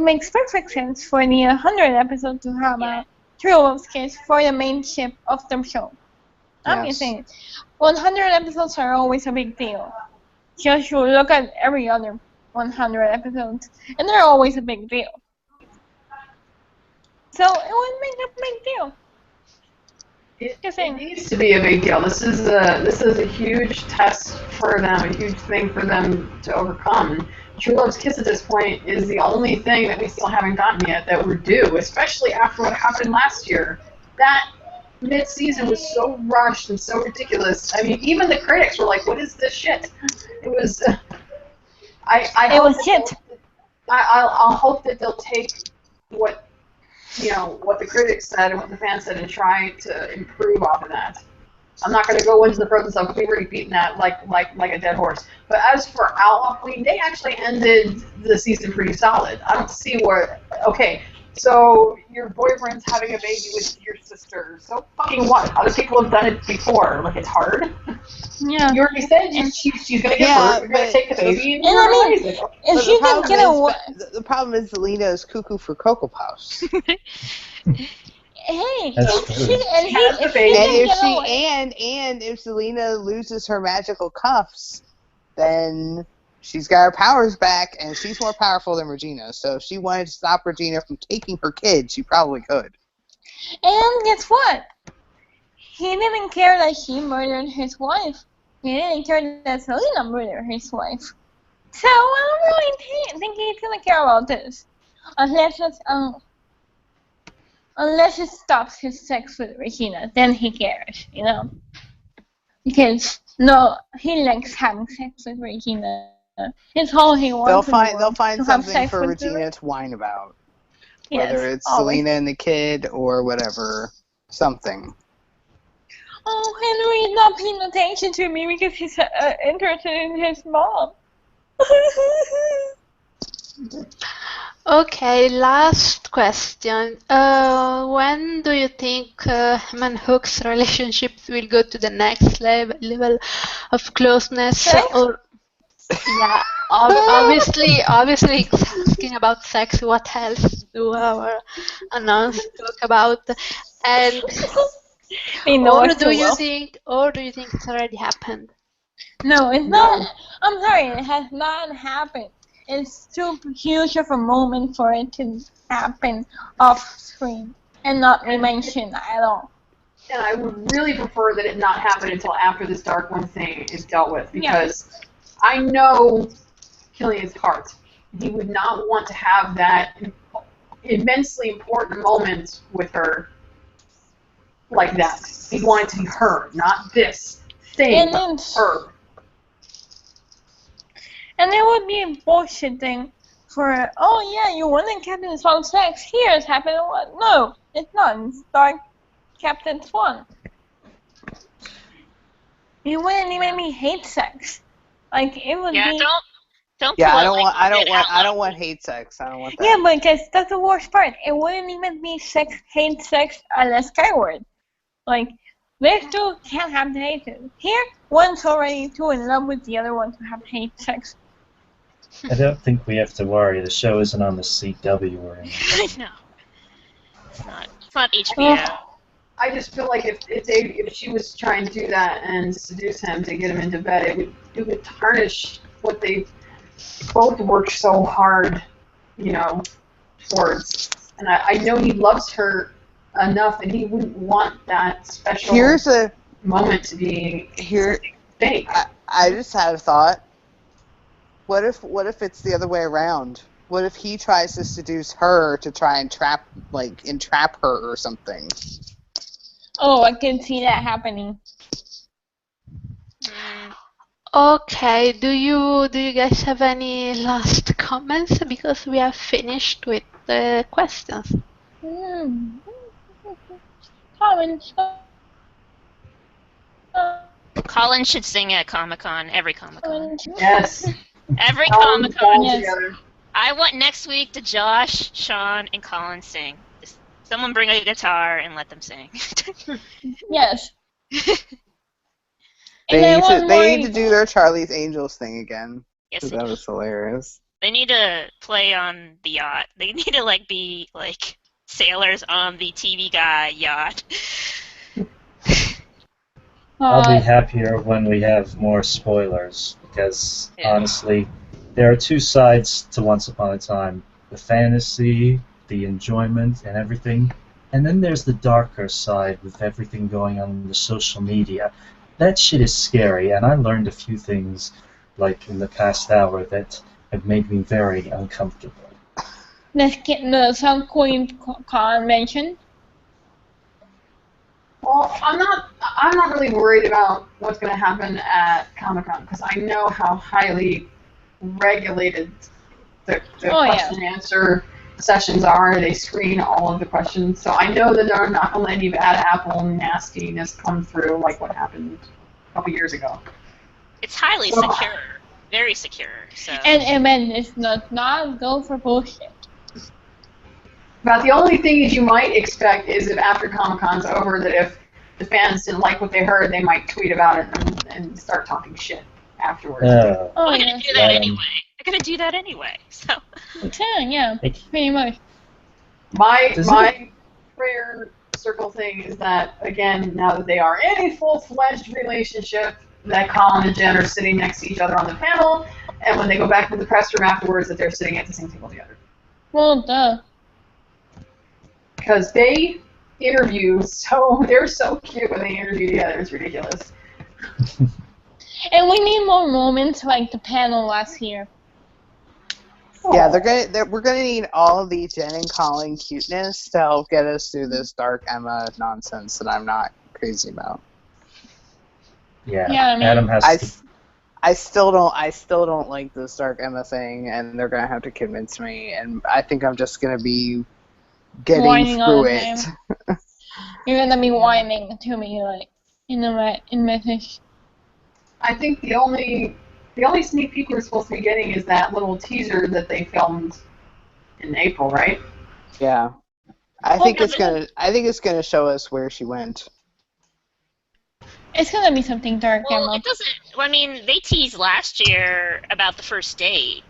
makes perfect sense for the 100 episode to have a True Love's Kiss for the main ship of the show. I'm just saying, 100 episodes are always a big deal. Just you look at every other 100 episodes, and they're always a big deal. So it would make a big deal. it needs to be a big deal. This is a huge test for them, a huge thing for them to overcome. True Love's Kiss at this point is the only thing that we still haven't gotten yet that we're due, especially after what happened last year. That mid-season was so rushed and so ridiculous. I mean, even the critics were like, "What is this shit?" It was. I'll hope that they'll take what what the critics said and what the fans said and try to improve off of that. I'm not going to go into the frozen stuff because we've already beaten that like a dead horse. But as for Outlaw Queen, they actually ended the season pretty solid. I don't see where. Okay, so your boyfriend's having a baby with your sister. So fucking what? Other people have done it before. Like, it's hard. Yeah. You already said she's going to get birth. You're going to take the baby. And I you're mean, raise it. if you can get away. The problem is Zelina is cuckoo for Cocoa Puffs. Hey, That's if true. If Zelina loses her magical cuffs, then she's got her powers back, and she's more powerful than Regina. So if she wanted to stop Regina from taking her kid, she probably could. And guess what? He didn't care that she murdered his wife. He didn't care that Selena murdered his wife. So I don't really think he's gonna care about this, unless it stops his sex with Regina, then he cares, Because no, he likes having sex with Regina. It's all he wants. They'll find to have something sex for with Regina her. to whine about, Yes, whether it's always. Selena and the kid or whatever, something. Oh, Henry's not paying attention to me because he's interested in his mom. Okay, last question. When do you think him and Hook's relationships will go to the next level of closeness? Sex? Or yeah, obviously, asking about sex. What else do our announcers talk about? And They know or us do too you well. think, it's already happened? No, it's not. I'm sorry, it has not happened. It's too huge of a moment for it to happen off screen and not be mentioned at all. And I would really prefer that it not happen until after this Dark One thing is dealt with, because I know Killian's heart. He would not want to have that immensely important moment with her like that. He wanted it to be her, not this thing, And then, her. and it would be a bullshit thing for, oh yeah, you wanted Captain Swan's sex. Here's happened. What? No, it's not. It's Dark Captain Swan. It wouldn't even be hate sex. Like it would Yeah, be. don't. Yeah, pull I it don't like want. you I did don't want. I Outlaw don't want Queen. hate sex. I don't want that. Yeah, because that's the worst part. It wouldn't even be hate sex a la Skyward. Like, These two can't have the hiatus. Here, one's already too in love with the other one to have hate sex. I don't think we have to worry. The show isn't on the CW or anything. No. It's not. It's not HBO. I just feel like if she was trying to do that and seduce him to get him into bed, it would tarnish what they both worked so hard, towards. And I know he loves her enough, and he wouldn't want that special moment to be fake. I just had a thought. What if it's the other way around? What if he tries to seduce her to try and entrap her or something? Oh, I can see that happening. Okay, do you guys have any last comments? Because we have finished with the questions. Comments. Colin should sing at Comic-Con, every Comic-Con. Yes. Every Comic-Con. Yes. I want next week to Josh, Sean, and Colin sing. Just someone bring a guitar and let them sing. Yes. They need to do their Charlie's Angels thing again. Yes, That was hilarious. they need to play on the yacht. They need to be sailors on the TV Guy yacht. I'll be happier when we have more spoilers, because honestly, there are two sides to Once Upon a Time. The fantasy, the enjoyment, and everything. And then there's the darker side with everything going on in the social media. That shit is scary, and I learned a few things, in the past hour, that have made me very uncomfortable. Let's get the Sun Queen Con mentioned. Well, I'm not really worried about what's going to happen at Comic-Con, because I know how highly regulated the question and answer sessions are. They screen all of the questions, so I know that they're not going to let any bad apple nastiness come through like what happened a couple years ago. It's highly secure, very secure. So. And it's not go for bullshit. About the only thing that you might expect is if after Comic-Con's over, that if the fans didn't like what they heard, they might tweet about it and start talking shit afterwards. I'm gonna do that anyway. I'm gonna do that anyway. So. Yeah, pretty much. My prayer circle thing is that, again, now that they are in a full-fledged relationship, that Colin and Jen are sitting next to each other on the panel, and when they go back to the press room afterwards, that they're sitting at the same table together. Well, duh. Because they interview they're so cute when they interview together, it's ridiculous. And we need more moments like the panel last year. Yeah, we're gonna need all of the Jen and Colin cuteness to help get us through this dark Emma nonsense that I'm not crazy about. Yeah, I mean, Adam has. I still don't like this dark Emma thing, and they're gonna have to convince me. And I think I'm just gonna be getting whining through it. You're gonna be whining to me in message. I think the only sneak peek we're supposed to be getting is that little teaser that they filmed in April, right? Yeah, I think it's gonna show us where she went. It's gonna be something dark, Well, Emma. it doesn't. I mean, they teased last year about the first date,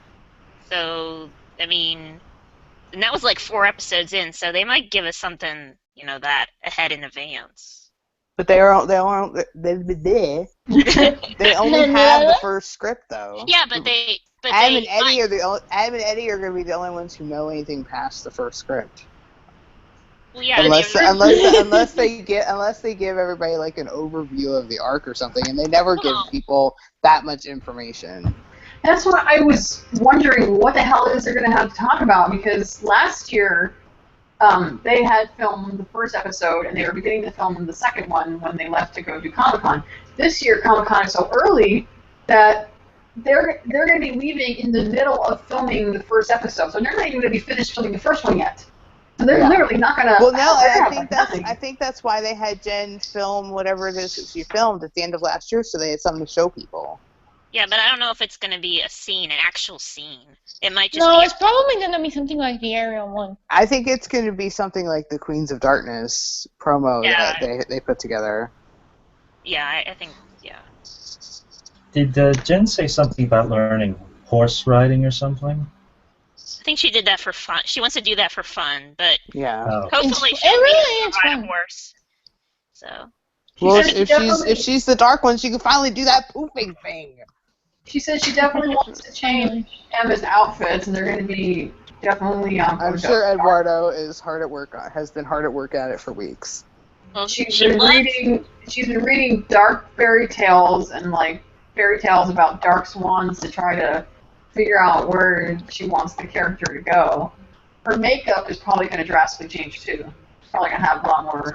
so I mean, and that was 4 episodes in, so they might give us something, that ahead in advance. But they only have the first script though. Yeah, but Adam and Eddie are going to be the only ones who know anything past the first script. Well, yeah, unless they give everybody an overview of the arc or something, and they never give people that much information. That's what I was wondering. What the hell is they're going to have to talk about? Because last year, they had filmed the first episode, and they were beginning to film the second one when they left to go do Comic-Con. This year, Comic-Con is so early that they're going to be leaving in the middle of filming the first episode, so they're not even going to be finished filming the first one yet. So they're literally not going to. Well, no, I think that's why they had Jen film whatever it is that she filmed at the end of last year, so they had something to show people. Yeah, but I don't know if it's going to be a scene, an actual scene. It might just No, be... it's probably going to be something like the Ariel one. I think it's going to be something like the Queens of Darkness promo that they put together. Yeah, I think, yeah. Did Jen say something about learning horse riding or something? I think she did that for fun. She wants to do that for fun, but Yeah. Oh. hopefully It she'll be really able is to ride a fun. horse. So. Well, said she definitely- if she's the dark one, she can finally do that poofing thing. She says she definitely wants to change Emma's outfits, and they're going to be definitely. I'm sure Eduardo is hard at work. Has been hard at work at it for weeks. Well, She's she been loves, reading dark fairy tales and like fairy tales about dark swans to try to figure out where she wants the character to go. Her makeup is probably going to drastically change too. She's probably going to have a lot more.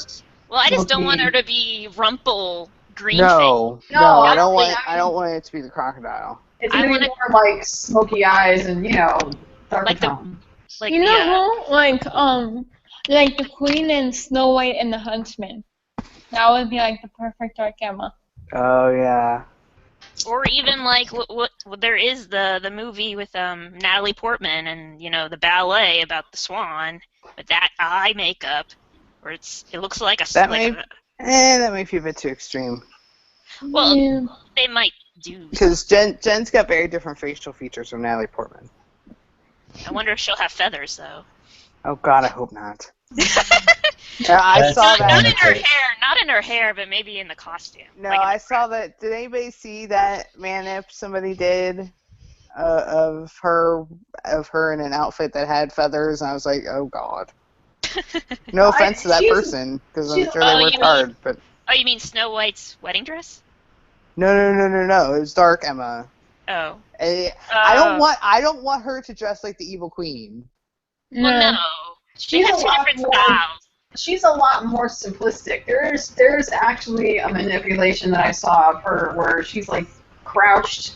well, I just don't want her to be Rumple green No, No, I I don't don't want. think- I don't want it to be the crocodile. It's I going to be wanna- more like smoky eyes and darker Like the- tone. Like You know who? Like the Queen and Snow White and the Huntsman. That would be like the perfect dark Emma. Oh yeah. or even like what there is the movie with Natalie Portman and the ballet about the swan, with that eye makeup, where it looks like a That like that might be a bit too extreme. well, Yeah. they might do. Because Jen's got very different facial features from Natalie Portman. I wonder if she'll have feathers though. Oh God, I hope not. I saw Not, that. not in her hair, not in her hair, but maybe in the costume. No, like in I the saw that. Did anybody see that manip somebody did of her in an outfit that had feathers? And I was like, oh God. No offense to that person, because I'm sure they worked hard. But Oh, you mean Snow White's wedding dress? no. It was Dark Emma. Oh. I don't want her to dress like the evil queen. Well, no. She has two different styles. She's a lot more simplistic. There's actually a manipulation that I saw of her where she's like crouched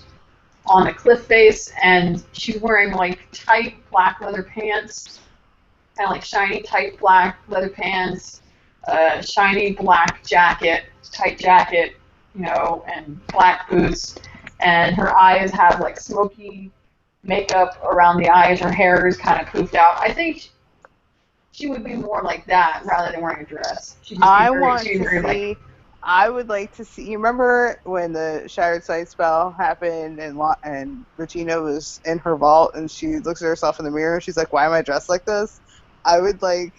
on a cliff face and she's wearing like tight black leather pants, kind of like shiny tight black leather pants, shiny black jacket, tight jacket, and black boots, and her eyes have like smoky makeup around the eyes. Her hair is kind of poofed out. I think she would be more like that rather than wearing a dress. I would like to see. You remember when the Shattered Sight spell happened and Regina was in her vault and she looks at herself in the mirror and she's like, "Why am I dressed like this?" I would like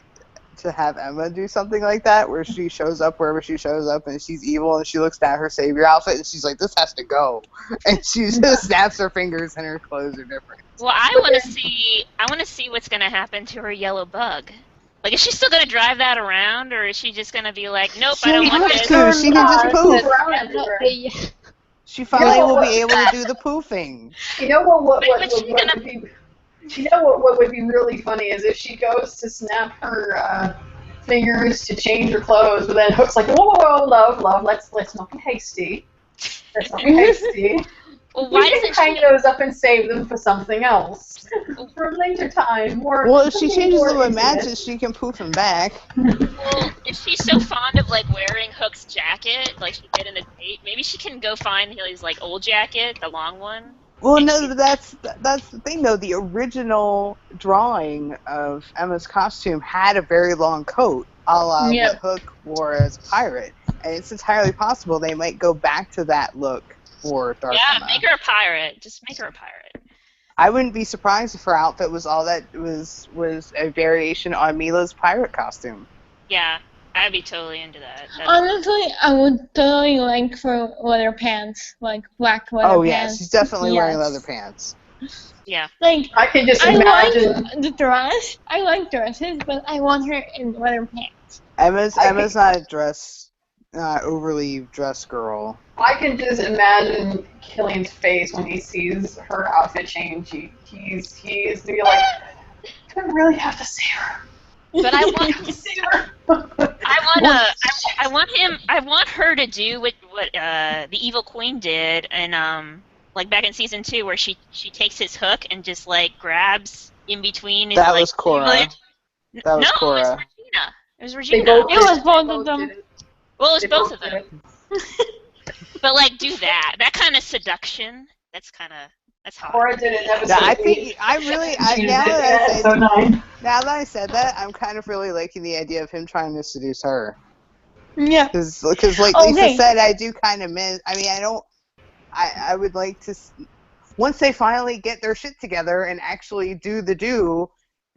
to have Emma do something like that, where she shows up wherever she shows up and she's evil and she looks at her savior outfit and she's like, "This has to go," and she just snaps her fingers and her clothes are different. Well, I want to see what's going to happen to her yellow bug. Like, is she still going to drive that around, or is she just going to be like, nope, I don't want this? She can just poof. She finally will be able to do the poofing. You know what would be really funny is if she goes to snap her fingers to change her clothes, but then Hook's like, whoa, love, let's not be hasty. Let's not be hasty. Well, why doesn't hang those up and save them for something else for later time? Well, if she changes them with magic, she can poof them back. Well, if she's so fond of like wearing Hook's jacket, like she did in the date, maybe she can go find his like old jacket, the long one. Well, no, that's the thing though. The original drawing of Emma's costume had a very long coat, a la what Hook wore as a pirate, and it's entirely possible they might go back to that look for Dark Emma. Make her a pirate. Just make her a pirate. I wouldn't be surprised if her outfit was all that was a variation on Mila's pirate costume. Yeah, I'd be totally into that. Honestly, I would totally like for leather pants, like black leather pants. Oh yeah, she's definitely wearing leather pants. Yeah. Like, I can just imagine. I like the dress. I like dresses, but I want her in leather pants. Emma's not a overly dressed girl. I can just imagine Killian's face when he sees her outfit change. He is to be like, do I really have to see her? But I want to see her. I want her to do what the Evil Queen did, and like back in season 2, where she takes his hook and just like grabs in between. That was Cora. That was Cora. It was Regina. It was Regina. It was both of them. Well, it was both of them. But like, do that kind of seduction. That's hot. Cora did it. Now that I said that, I'm kind of really liking the idea of him trying to seduce her. Yeah. Because like Lisa said, I do kind of miss. I mean, I would like to. Once they finally get their shit together and actually do,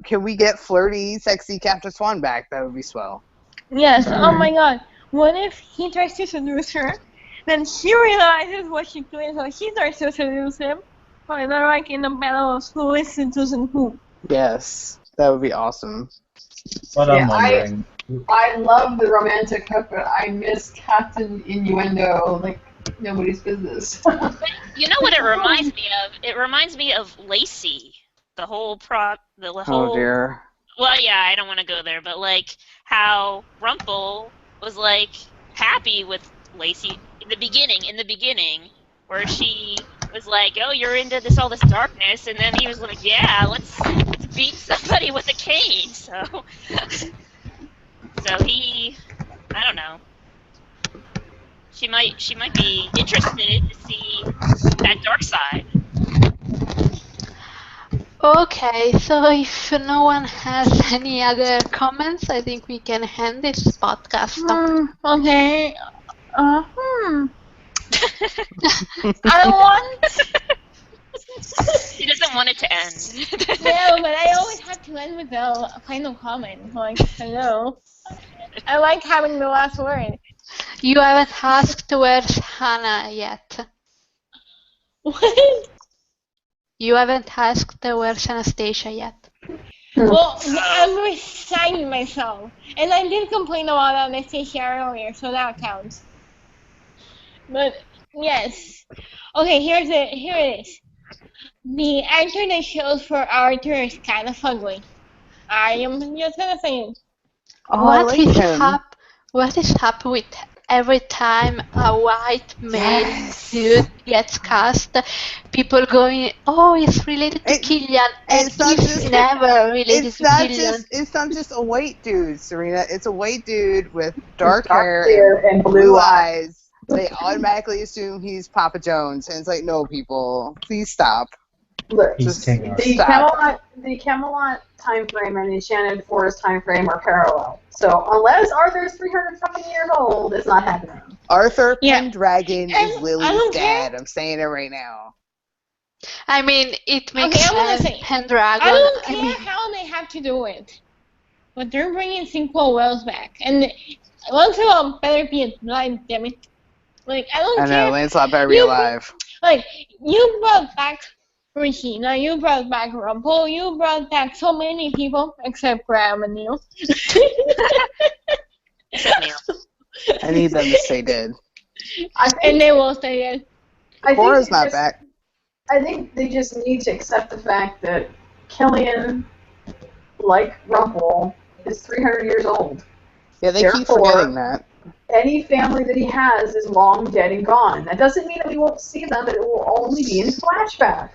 can we get flirty, sexy Captain Swan back? That would be swell. Yes. Oh my God. What if he tries to seduce her, then she realizes what she's doing, so she tries to seduce him? Or they're like in the battle of who is seducing who. Yes, that would be awesome. What I'm wondering. I love the romantic hook, but I miss Captain Innuendo like nobody's business. You know what it reminds me of? It reminds me of Lacey. The whole Oh dear. Well, yeah, I don't want to go there, but like how Rumple was like happy with Lacey in the beginning, where she was like, "Oh, you're into all this darkness," and then he was like, "Yeah, let's beat somebody with a cane." So he, I don't know. She might be interested to see that dark side. Okay, so if no one has any other comments, I think we can end this podcast. Okay. I want. He doesn't want it to end. No, but I always have to end with a final comment. Like, hello. I like having the last word. You haven't asked where's Hannah yet. What? You haven't asked where's Anastasia yet. Well, I'm reciting myself. And I did complain about Anastasia earlier, so that counts. But, yes. Okay, here it is. The actor that shows for Arthur is kind of ugly. I am just gonna say it. Oh, I like him. What is happening with every time a white male dude gets cast? People going, "Oh, it's related to Killian," and he's never related to Killian. It's not just a white dude, Serena. It's a white dude with dark hair and blue eyes. They automatically assume he's Papa Jones, and it's like, no, people, please stop. Look, stop. The Camelot time frame and the Enchanted Forest time frame are parallel. So unless Arthur's 300 fucking years old, it's not happening. Arthur Pendragon is Lily's care. dad. I'm saying it right now. I mean, it makes sense. Pendragon. I don't care how they have to do it, but they're bringing Cinco Wells back, and once in a while better be alive, damn it. Like I don't care. I know Lancelot better be alive. Like you brought back Regina, you brought back Rumple, you brought back so many people except Graham and Neil. I need them to stay dead. And they will stay dead. Cora's not back. I think they just need to accept the fact that Killian, like Rumple, is 300 years old. Yeah, they keep forgetting that. Any family that he has is long dead and gone. That doesn't mean that we won't see them, but it will only be in flashback.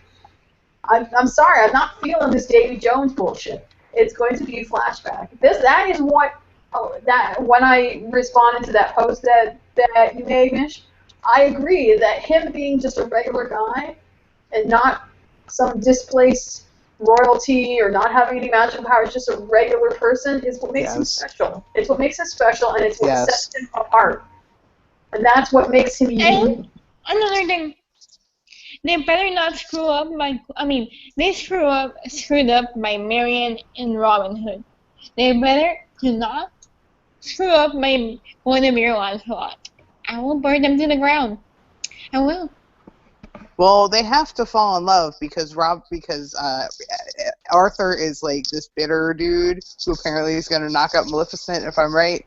I'm sorry, I'm not feeling this Davy Jones bullshit. It's going to be flashback. That is what when I responded to that post that you made, Mish, I agree that him being just a regular guy and not some displaced royalty or not having any magical powers, just a regular person is what makes him special. It's what makes him special, and it's what sets him apart. And that's what makes him unique. Another thing. They better not screw up they screwed up by Marian and Robin Hood. They better do not screw up my Guinevere Lancelot. I will burn them to the ground. I will. Well, they have to fall in love because Arthur is like this bitter dude who apparently is going to knock up Maleficent, if I'm right.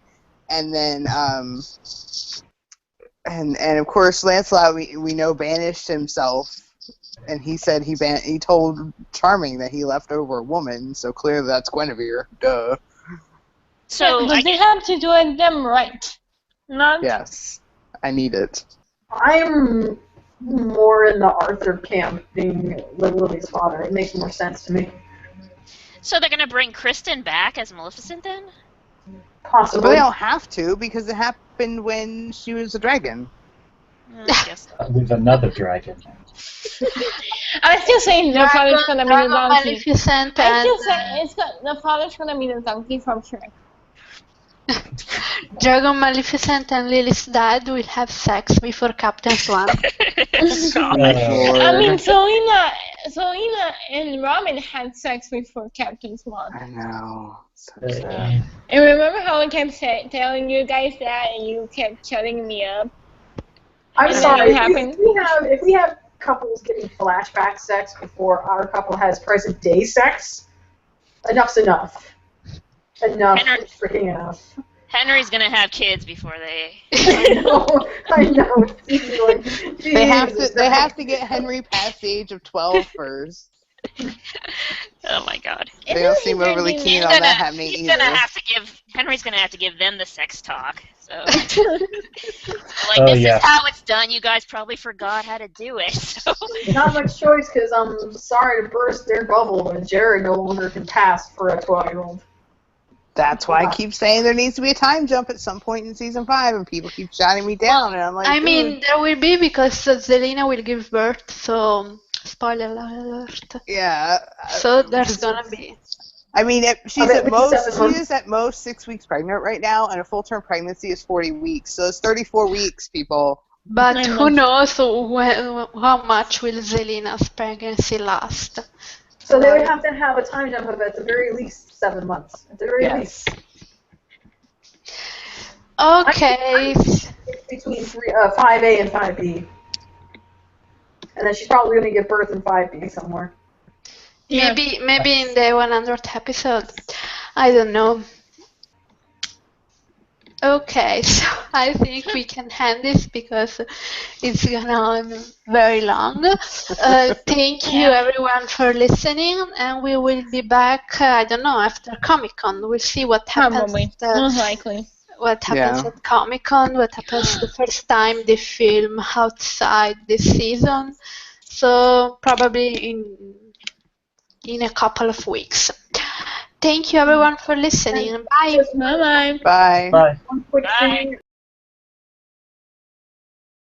And then and of course Lancelot we know banished himself, and he said he told Charming that he left over a woman, so clearly that's Guinevere. Duh. So but they have to do it them right. Not. Yes, I need it. I'm more in the Arthur camp being Lily's father. It makes more sense to me. So they're gonna bring Kristen back as Maleficent then? Possibly. But they don't have to because it happened when she was a dragon. I guess so. With another dragon. I'm still saying the father's gonna be the donkey. Maleficent I'm still saying the father's gonna be the donkey from Shrek. Dragon Maleficent and Lily's dad will have sex before Captain Swan. I mean, Selena and Robin had sex before Captain Swan. I know. So sad. And remember how I kept telling you guys that, and you kept shutting me up? I'm And then sorry. it happened. If we have couples getting flashback sex before our couple has present day sex, enough's enough. Enough is freaking enough. Henry's gonna have kids before they. I know. They have to get Henry past the age of 12 first. Oh my God. They don't seem overly keen on that happening either. Henry's gonna have to give them the sex talk. So, this is how it's done. You guys probably forgot how to do it. So. Not much choice, because I'm sorry to burst their bubble, but Jared no longer can pass for a 12-year-old. That's why I keep saying there needs to be a time jump at some point in season 5, and people keep shouting me down, and I'm like, I mean, there will be, because Zelina will give birth, so spoiler alert. Yeah. So there's gonna be. I mean, she is at most 6 weeks pregnant right now, and a full-term pregnancy is 40 weeks, so it's 34 weeks, people. But who knows how much will Zelina's pregnancy last? So they would have to have a time jump of at the very least 7 months. At the very least. Okay. Between 5A and 5B. And then she's probably going to give birth in 5B somewhere. Maybe in the 100th episode. I don't know. Okay, so I think we can end this because it's gonna be very long. Thank you everyone for listening, and we will be back, I don't know, after Comic-Con. We'll see what happens. Probably, most likely. What happens at Comic-Con, what happens the first time they film outside this season. So probably in a couple of weeks. Thank you everyone for listening. Bye. Bye-bye. Bye. Bye. One quick thing.